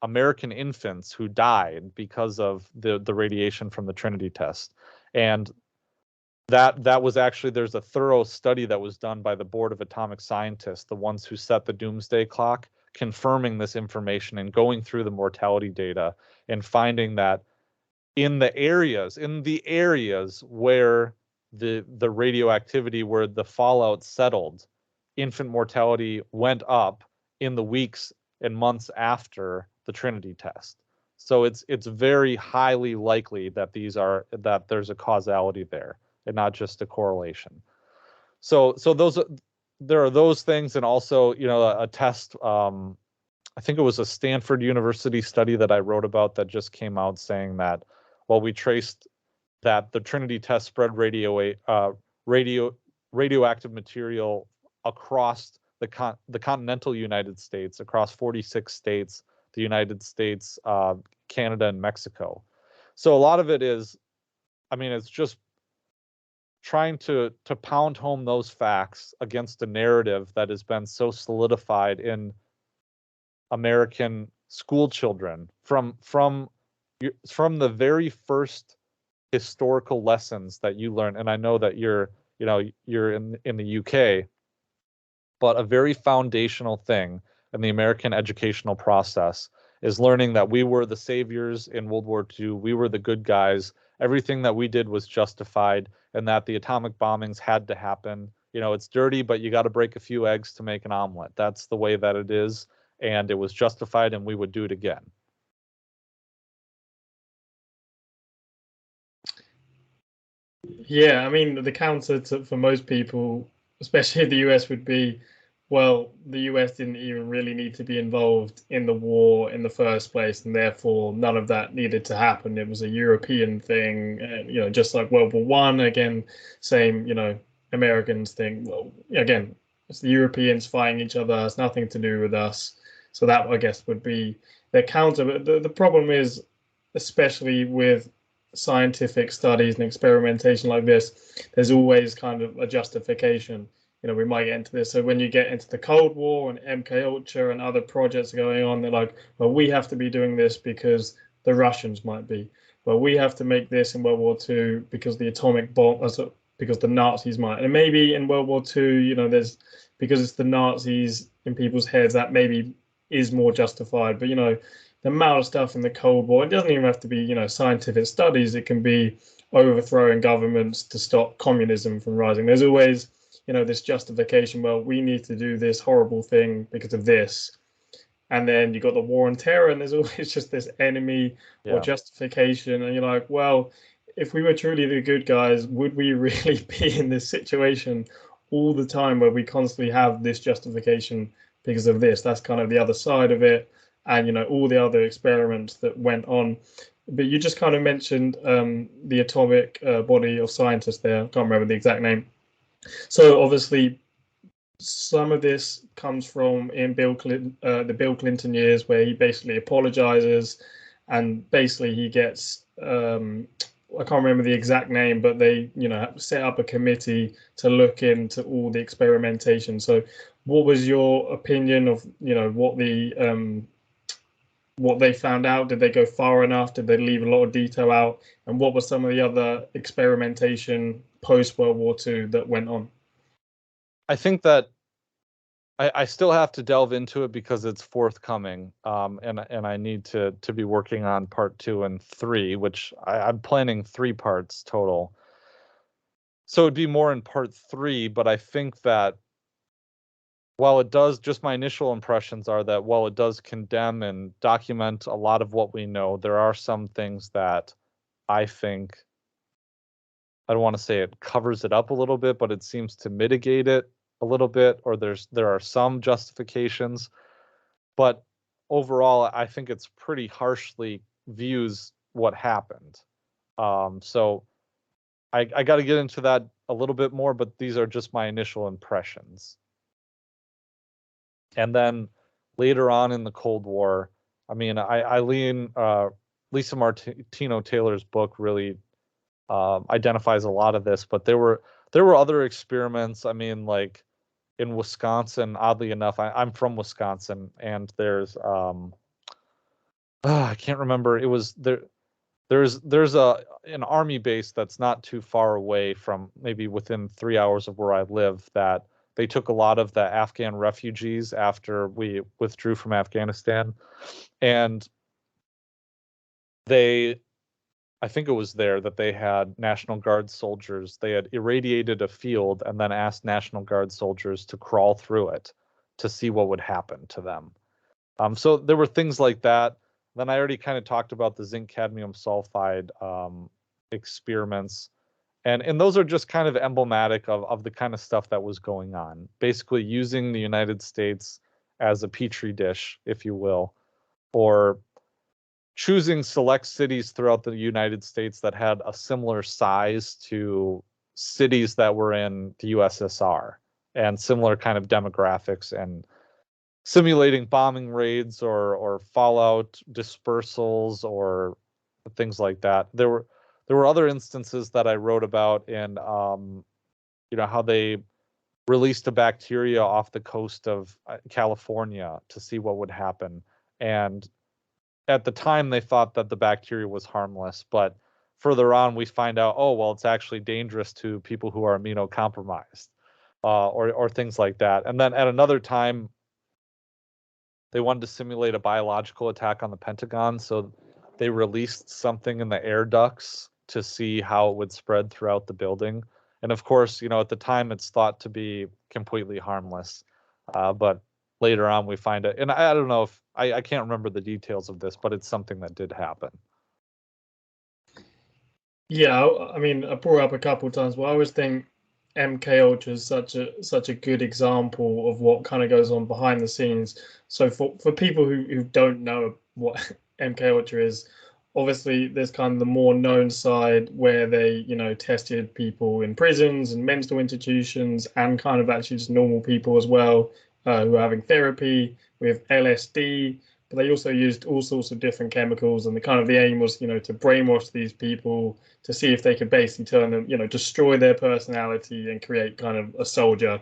American infants who died because of the radiation from the Trinity test. And that was actually, there's a thorough study that was done by the Board of Atomic Scientists, the ones who set the doomsday clock, confirming this information and going through the mortality data and finding that in the areas where the radioactivity, where the fallout settled, infant mortality went up in the weeks and months after the Trinity test. So it's very highly likely that there's a causality there and not just a correlation. So there are those things, and also, a test. I think it was a Stanford University study that I wrote about that just came out saying that, well, we traced that the Trinity test spread radioactive material across the continental United States, across 46 states, the United States, Canada, and Mexico. So a lot of it is, it's just trying to pound home those facts against a narrative that has been so solidified in American school children from the very first historical lessons that you learn. And I know that you're in the UK, but a very foundational thing in the American educational process is learning that we were the saviors in World War II. We were the good guys. Everything that we did was justified, and that the atomic bombings had to happen. It's dirty, but you got to break a few eggs to make an omelet. That's the way that it is, and it was justified, and we would do it again. Yeah, the counter for most people, especially the US, would be, well, the US didn't even really need to be involved in the war in the first place, and therefore none of that needed to happen. It was a European thing, and, just like World War One. Again, same, Americans think, well, again, it's the Europeans fighting each other, has nothing to do with us. So that, I guess, would be their counter. But the problem is, especially with scientific studies and experimentation like this, there's always kind of a justification. We might get into this. So when you get into the Cold War and MK Ultra and other projects going on, they're like, well, we have to be doing this because the Russians might be. Well, we have to make this in World War II because the atomic bomb, because the Nazis might. And maybe in World War II, there's, because it's the Nazis in people's heads, that maybe is more justified. But, the amount of stuff in the Cold War, it doesn't even have to be, scientific studies. It can be overthrowing governments to stop communism from rising. There's always, this justification. Well, we need to do this horrible thing because of this. And then you got the war on terror, and there's always just this enemy or justification. And you're like, well, if we were truly the good guys, would we really be in this situation all the time where we constantly have this justification because of this? That's kind of the other side of it. And, all the other experiments that went on. But you just kind of mentioned the atomic body of scientists there. I can't remember the exact name. So obviously, some of this comes from in the Bill Clinton years, where he basically apologizes, and basically he gets, I can't remember the exact name, but they, set up a committee to look into all the experimentation. So what was your opinion of, what they found out? Did they go far enough? Did they leave a lot of detail out? And what were some of the other experimentation post World War II that went on? I think that I still have to delve into it because it's forthcoming, and I need to be working on part 2 and 3, which I'm planning 3 parts total. So it'd be more in part 3, but I think that while it does, just my initial impressions are that while it does condemn and document a lot of what we know, there are some things that I think, I don't want to say it covers it up a little bit, but it seems to mitigate it a little bit, or there are some justifications. But overall, I think it's pretty harshly views what happened. So I got to get into that a little bit more, but these are just my initial impressions. And then later on in the Cold War, Eileen, Lisa Martino-Taylor's book really identifies a lot of this, but there were other experiments. Like in Wisconsin. Oddly enough, I'm from Wisconsin, and there's I can't remember. It was there. There's an army base that's not too far away from, maybe within 3 hours of where I live, that they took a lot of the Afghan refugees after we withdrew from Afghanistan. And I think it was there that they had National Guard soldiers. They had irradiated a field and then asked National Guard soldiers to crawl through it to see what would happen to them. So there were things like that. Then I already kind of talked about the zinc cadmium sulfide experiments. And those are just kind of emblematic of the kind of stuff that was going on. Basically using the United States as a petri dish, if you will, or choosing select cities throughout the United States that had a similar size to cities that were in the USSR and similar kind of demographics, and simulating bombing raids or fallout dispersals or things like that. There were other instances that I wrote about in how they released a bacteria off the coast of California to see what would happen. And at the time they thought that the bacteria was harmless, but further on we find out, oh well, it's actually dangerous to people who are immunocompromised, or things like that. And then at another time they wanted to simulate a biological attack on the Pentagon, so they released something in the air ducts to see how it would spread throughout the building. And of course, at the time it's thought to be completely harmless. But later on we find it, and I don't know if, I can't remember the details of this, but it's something that did happen. Yeah, I mean, I brought up a couple of times, but I always think MK Ultra is such a good example of what kind of goes on behind the scenes. So for people who don't know what MK Ultra is, obviously there's kind of the more known side where they tested people in prisons and mental institutions, and kind of actually just normal people as well, who are having therapy with LSD. But they also used all sorts of different chemicals, and the aim was to brainwash these people to see if they could basically turn them, destroy their personality and create kind of a soldier.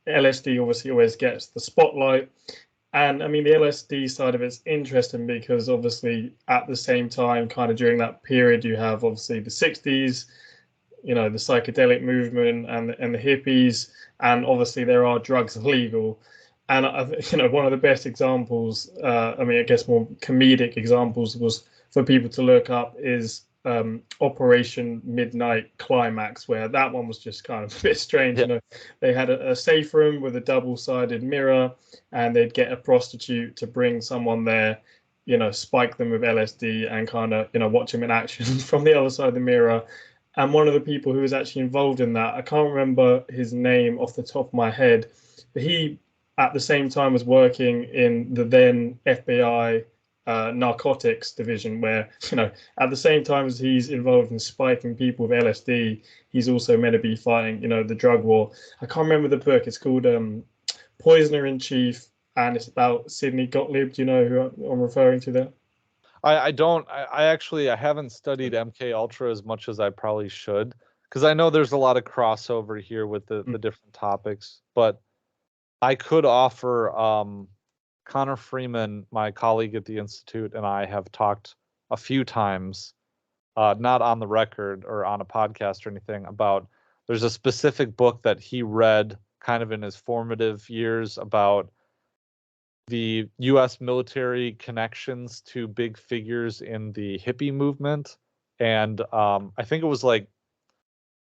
LSD obviously always gets the spotlight. And I mean, the LSD side of it's interesting because obviously at the same time, kind of during that period, you have obviously the 60s, the psychedelic movement and the hippies, and obviously there are drugs illegal. And one of the best examples, I guess more comedic examples, was for people to look up is Operation Midnight Climax, where that one was just kind of a bit strange. Yeah. They had a safe room with a double-sided mirror, and they'd get a prostitute to bring someone there, spike them with LSD and kind of watch them in action from the other side of the mirror. And one of the people who was actually involved in that, I can't remember his name off the top of my head, but he at the same time was working in the then FBI narcotics division, where at the same time as he's involved in spiking people with LSD, he's also meant to be fighting the drug war. I can't remember the book. It's called Poisoner in Chief, and it's about Sidney Gottlieb. Do you know who I'm referring to there? I don't. I haven't studied MK Ultra as much as I probably should, because I know there's a lot of crossover here with the different topics. But I could offer, Connor Freeman, my colleague at the Institute, and I have talked a few times, not on the record or on a podcast or anything, about there's a specific book that he read kind of in his formative years about the U.S. military connections to big figures in the hippie movement. And I think it was I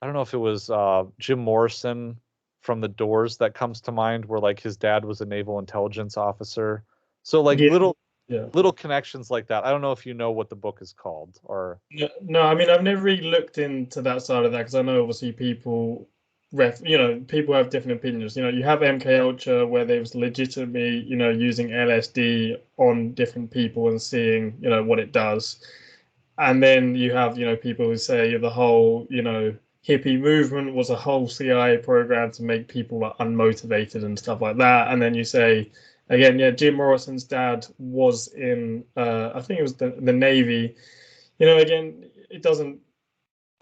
don't know if it was Jim Morrison from The Doors that comes to mind, where his dad was a naval intelligence officer. So little connections like that. I don't know if you know what the book is called, or no. I mean, I've never really looked into that side of that, because I know obviously people people have different opinions. You have MK Ultra, where they was legitimately using LSD on different people and seeing what it does, and then you have people who say the whole hippie movement was a whole CIA program to make people unmotivated and stuff like that. And then you say again, Jim Morrison's dad was in I think it was the Navy. Again, it doesn't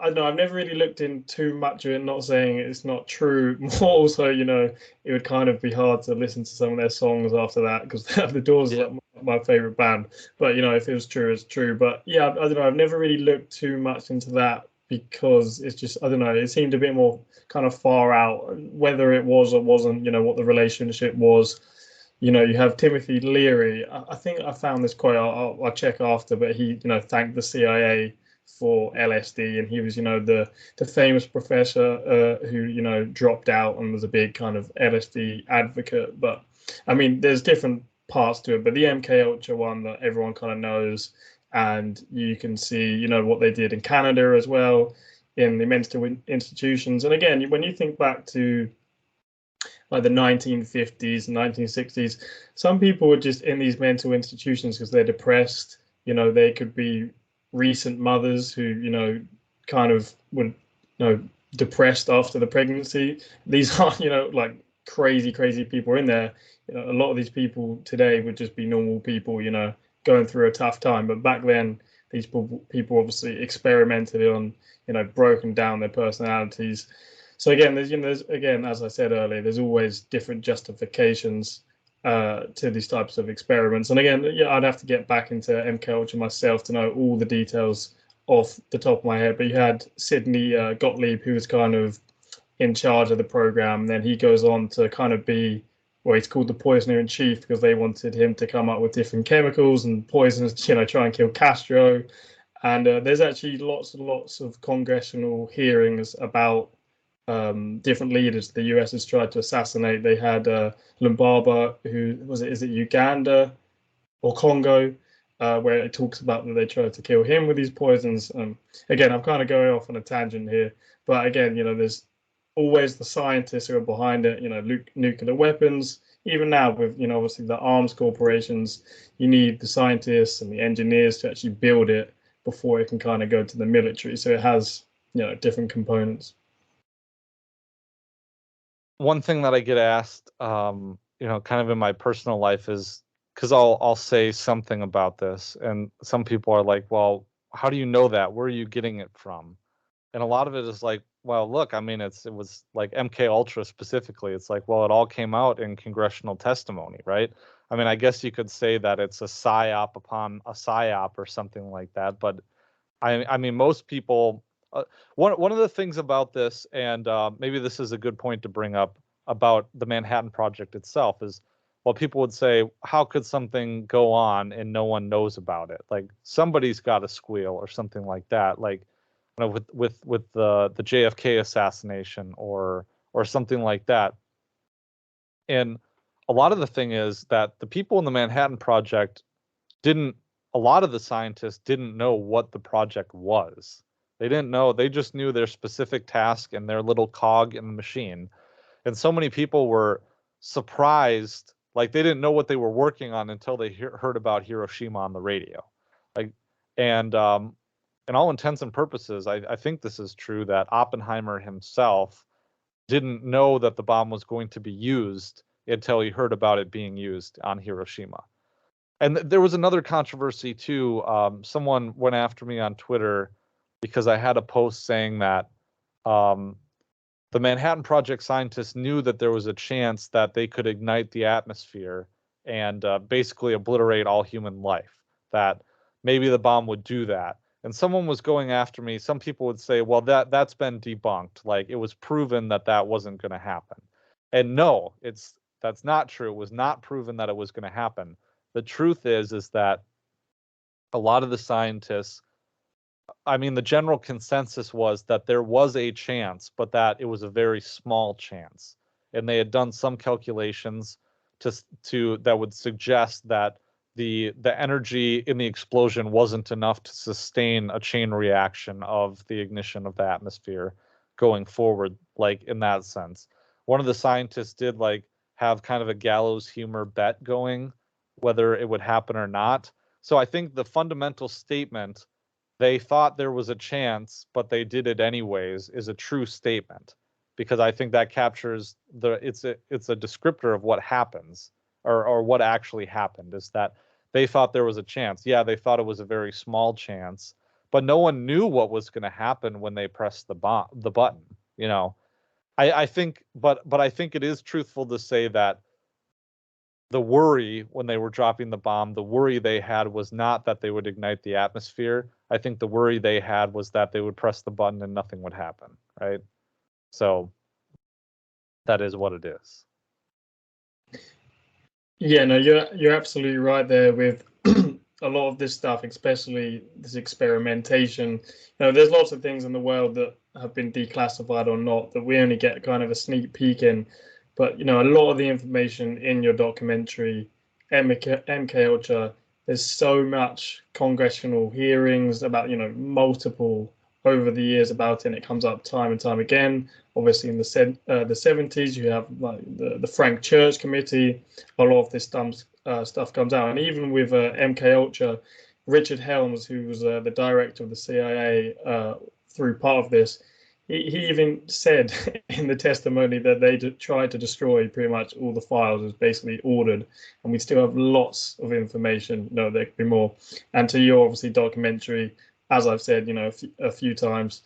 I don't know, I've never really looked in too much of it, not saying it's not true. More also, it would kind of be hard to listen to some of their songs after that because The Doors is Yeah. like my favorite band. But, if it was true, it's true. But yeah, I don't know, I've never really looked too much into that because it's just, I don't know, it seemed a bit more kind of far out, whether it was or wasn't, what the relationship was. You have Timothy Leary. I think I found this quote. I'll check after, but he, thanked the CIA for LSD, and he was, the famous professor who, dropped out and was a big kind of LSD advocate. But I mean, there's different parts to it, but the MK Ultra one that everyone kind of knows, and you can see, what they did in Canada as well, in the mental institutions. And again, when you think back to like the 1950s and 1960s, some people were just in these mental institutions because they're depressed. They could be recent mothers who, kind of would, depressed after the pregnancy. These are, like crazy people in there. A lot of these people today would just be normal people, going through a tough time. But back then, these people obviously experimented on, broken down their personalities. So again, there's again, as I said earlier, there's always different justifications to these types of experiments. And again, yeah, I'd have to get back into MK Ultra myself to know all the details off the top of my head. But you had Sidney Gottlieb, who was kind of in charge of the program. And then he goes on to kind of be, well, he's called the poisoner in chief because they wanted him to come up with different chemicals and poisons, try and kill Castro. And there's actually lots and lots of congressional hearings about different leaders the US has tried to assassinate. They had Lumbaba, who was it? Is it Uganda or Congo? Where it talks about that they tried to kill him with these poisons. Again, I'm kind of going off on a tangent here, but again, there's always the scientists who are behind it. Nuclear weapons. Even now, with obviously the arms corporations, you need the scientists and the engineers to actually build it before it can kind of go to the military. So it has different components. One thing that I get asked, kind of in my personal life is because I'll say something about this, and some people are like, "Well, how do you know that? Where are you getting it from?" And a lot of it is like, "Well, look, I mean, it was like MK Ultra specifically. It's like, well, it all came out in congressional testimony, right? I mean, I guess you could say that it's a psyop upon a psyop or something like that, but I mean, most people. One of the things about this, and maybe this is a good point to bring up about the Manhattan Project itself, is well, people would say, how could something go on and no one knows about it? Like somebody's got to squeal or something like that. Like with the JFK assassination or something like that. And a lot of the thing is that the people in the Manhattan Project didn't. A lot of the scientists didn't know what the project was. They didn't know. They just knew their specific task and their little cog in the machine. And so many people were surprised, like they didn't know what they were working on until they heard about Hiroshima on the radio. Like, and in all intents and purposes, I think this is true that Oppenheimer himself didn't know that the bomb was going to be used until he heard about it being used on Hiroshima. And there was another controversy too. Someone went after me on Twitter because I had a post saying that the Manhattan Project scientists knew that there was a chance that they could ignite the atmosphere and basically obliterate all human life, that maybe the bomb would do that. And someone was going after me. Some people would say, well, that's been debunked. Like it was proven that that wasn't going to happen. And no, that's not true. It was not proven that it was going to happen. The truth is that a lot of the scientists, I mean, the general consensus was that there was a chance, but that it was a very small chance. And they had done some calculations to that would suggest that the energy in the explosion wasn't enough to sustain a chain reaction of the ignition of the atmosphere going forward, like in that sense. One of the scientists did like have kind of a gallows humor bet going whether it would happen or not. So I think the fundamental statement, they thought there was a chance, but they did it anyways, is a true statement, because I think that captures it's a descriptor of what happens or what actually happened, is that they thought there was a chance. Yeah, they thought it was a very small chance, but no one knew what was going to happen when they pressed the button. I think, but I think it is truthful to say that the worry when they were dropping the bomb, the worry they had was not that they would ignite the atmosphere. I think the worry they had was that they would press the button and nothing would happen, right? So that is what it is. Yeah, no, you're absolutely right there with a lot of this stuff, especially this experimentation. There's lots of things in the world that have been declassified or not that we only get kind of a sneak peek in. But a lot of the information in your documentary, MK Ultra, there's so much congressional hearings about multiple over the years about it, and it comes up time and time again. Obviously, in the 70s, you have like the Frank Church Committee. A lot of this stuff comes out, and even with MK Ultra, Richard Helms, who was the director of the CIA through part of this, he even said in the testimony that they tried to destroy pretty much all the files as basically ordered, and we still have lots of information. There could be more. And to your obviously documentary, as I've said, a few times,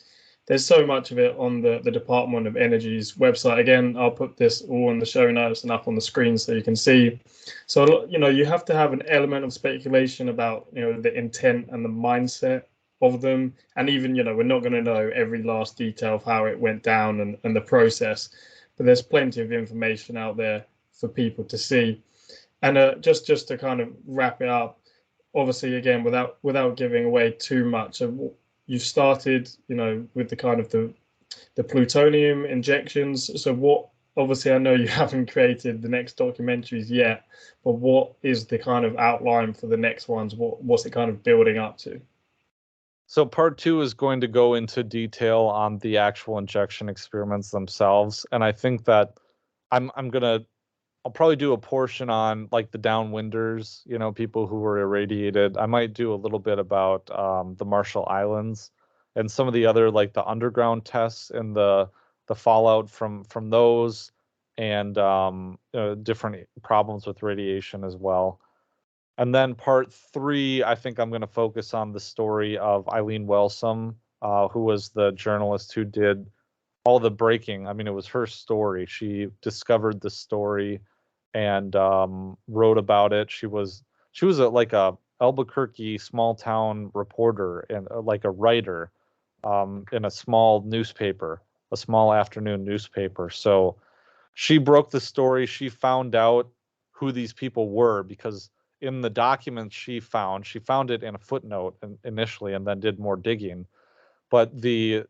there's so much of it on the Department of Energy's website. Again, I'll put this all in the show notes and up on the screen so you can see. So, you have to have an element of speculation about, the intent and the mindset of them. And even, we're not going to know every last detail of how it went down and the process, but there's plenty of information out there for people to see. And just to kind of wrap it up, obviously, again, without giving away too much, you started, with the kind of the plutonium injections. So what, obviously, I know you haven't created the next documentaries yet, but what is the kind of outline for the next ones? What's it kind of building up to? So part 2 is going to go into detail on the actual injection experiments themselves. And I think that I'll probably do a portion on like the downwinders, people who were irradiated. I might do a little bit about the Marshall Islands and some of the other like the underground tests and the fallout from those, and different problems with radiation as well. And then part 3, I think I'm going to focus on the story of Eileen Welsome, who was the journalist who did all the breaking. I mean, it was her story. She discovered the story and wrote about it. She was like a Albuquerque small town reporter and like a writer in a small newspaper, a small afternoon newspaper. So she broke the story. She found out who these people were because in the documents she found it in a footnote initially and then did more digging. But the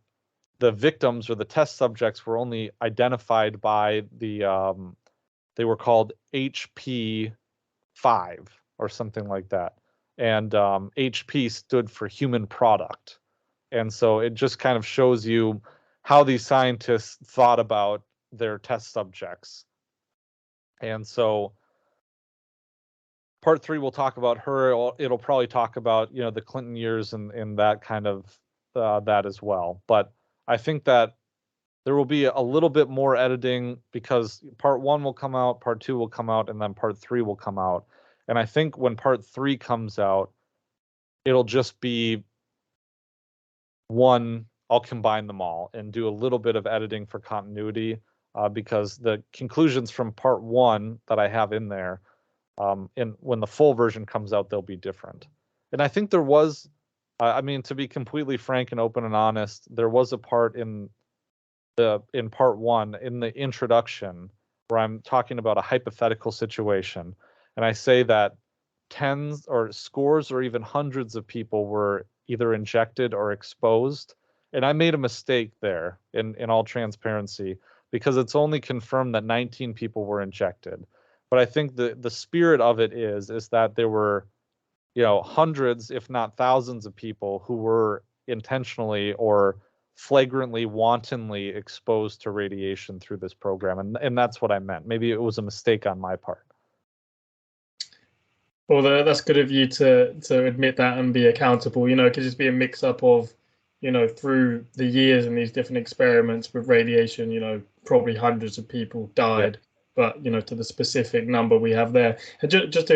victims or the test subjects were only identified by the they were called HP5 or something like that. And HP stood for human product. And so it just kind of shows you how these scientists thought about their test subjects. And so part 3 will talk about her. It'll probably talk about, the Clinton years and that kind of that as well. But I think that there will be a little bit more editing because part 1 will come out, part 2 will come out, and then part 3 will come out. And I think when part 3 comes out, it'll just be one. I'll combine them all and do a little bit of editing for continuity because the conclusions from part 1 that I have in there, and when the full version comes out, they'll be different. And I think there was, to be completely frank and open and honest, there was a part in part 1 in the introduction where I'm talking about a hypothetical situation, and I say that tens or scores or even hundreds of people were either injected or exposed, and I made a mistake there in all transparency because it's only confirmed that 19 people were injected. But I think the spirit of it is that there were hundreds if not thousands of people who were intentionally or flagrantly, wantonly exposed to radiation through this program. And that's what I meant. Maybe it was a mistake on my part. Well, that's good of you to admit that and be accountable. It could just be a mix up of, through the years and these different experiments with radiation, probably hundreds of people died, but, to the specific number we have there. And just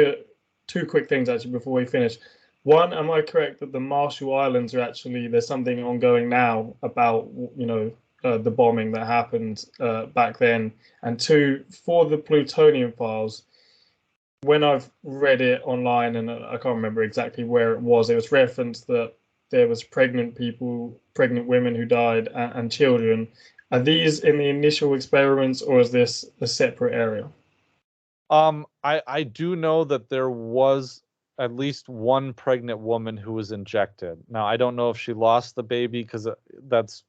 two quick things actually before we finish. One, am I correct that the Marshall Islands are actually, there's something ongoing now about, the bombing that happened back then? And two, for the plutonium files, when I've read it online, and I can't remember exactly where it was referenced that there was pregnant women who died, and children. Are these in the initial experiments, or is this a separate area? I do know that there was at least one pregnant woman who was injected. Now, I don't know if she lost the baby, because that's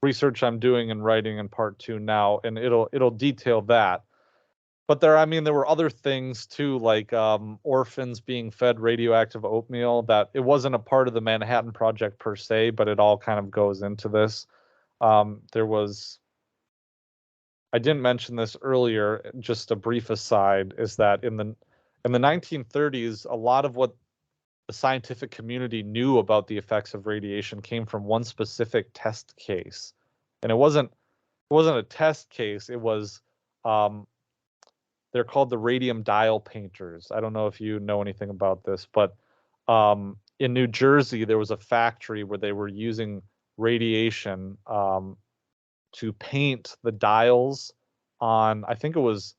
research I'm doing and writing in part 2 now, and it'll detail that. But there were other things too, like orphans being fed radioactive oatmeal. That it wasn't a part of the Manhattan Project per se, but it all kind of goes into this. There was, I didn't mention this earlier, just a brief aside, is that in the 1930s, a lot of what the scientific community knew about the effects of radiation came from one specific test case. And it wasn't a test case, it was they're called the radium dial painters. I don't know if you know anything about this, but in New Jersey, there was a factory where they were using radiation to paint the dials on, I think it was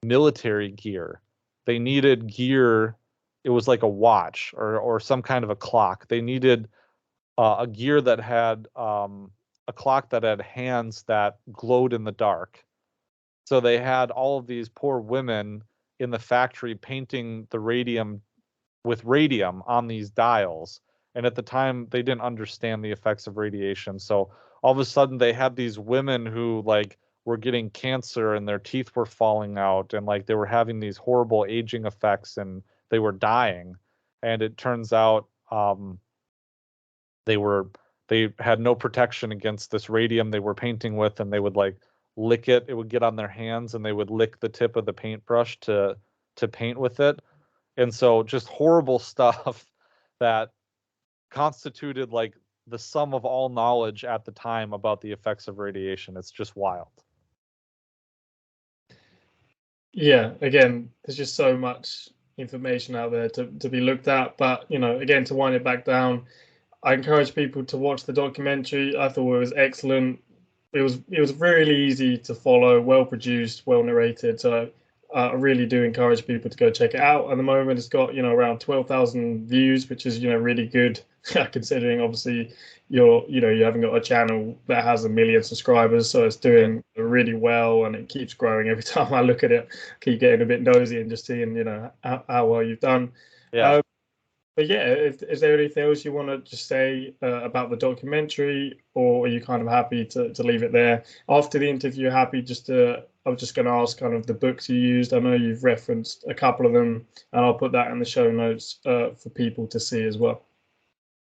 military gear. They needed gear. It was like a watch or some kind of a clock. They needed a gear that had a clock that had hands that glowed in the dark. So they had all of these poor women in the factory painting the radium with radium on these dials. And at the time, they didn't understand the effects of radiation. So all of a sudden, they had these women who were getting cancer and their teeth were falling out, and they were having these horrible aging effects, and they were dying. And it turns out they had no protection against this radium they were painting with, and they would lick it. It would get on their hands, and they would lick the tip of the paintbrush to paint with it. And so just horrible stuff that constituted the sum of all knowledge at the time about the effects of radiation. It's just wild. Yeah, again, there's just so much information out there to be looked at. But, again, to wind it back down, I encourage people to watch the documentary. I thought it was excellent. It was really easy to follow, well produced, well narrated. So I really do encourage people to go check it out. At the moment, it's got around 12,000 views, which is really good, considering obviously you haven't got a channel that has 1 million subscribers. So it's doing really well, and it keeps growing every time I look at it. I keep getting a bit nosy and just seeing how well you've done. Yeah. But yeah, is there anything else you want to just say about the documentary, or are you kind of happy to leave it there? After the interview, happy I was just going to ask kind of the books you used. I know you've referenced a couple of them, and I'll put that in the show notes for people to see as well.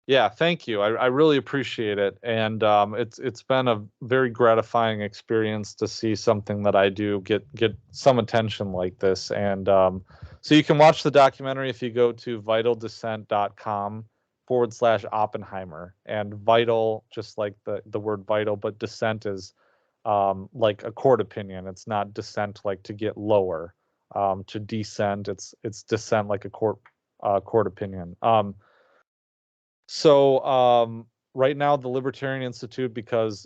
Yeah, thank you. I really appreciate it, and it's been a very gratifying experience to see something that I do get some attention like this. And so you can watch the documentary if you go to vitaldescent.com/Oppenheimer. And vital, just like the word vital, but descent is like a court opinion. It's not descent like to get lower, to descend. It's descent like a court opinion. So right now, the Libertarian Institute, because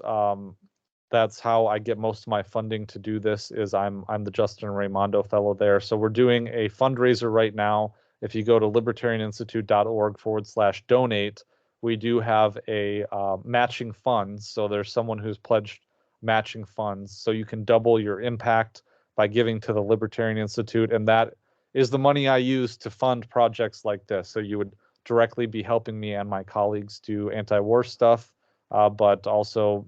that's how I get most of my funding to do this, is I'm the Justin Raimondo Fellow there. So we're doing a fundraiser right now. If you go to libertarianinstitute.org/donate, we do have a matching funds. So there's someone who's pledged matching funds. So you can double your impact by giving to the Libertarian Institute. And that is the money I use to fund projects like this. So you would directly be helping me and my colleagues do anti-war stuff, but also,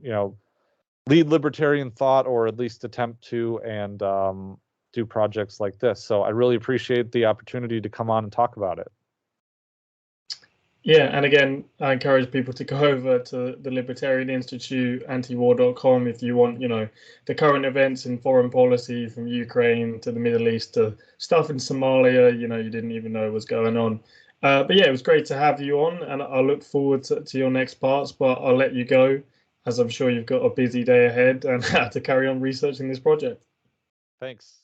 lead libertarian thought, or at least attempt to, and do projects like this. So I really appreciate the opportunity to come on and talk about it. Yeah, and again, I encourage people to go over to the Libertarian Institute, antiwar.com, if you want, the current events in foreign policy, from Ukraine to the Middle East to stuff in Somalia, you didn't even know was going on. But yeah, it was great to have you on, and I look forward to your next parts, but I'll let you go, as I'm sure you've got a busy day ahead and have to carry on researching this project. Thanks.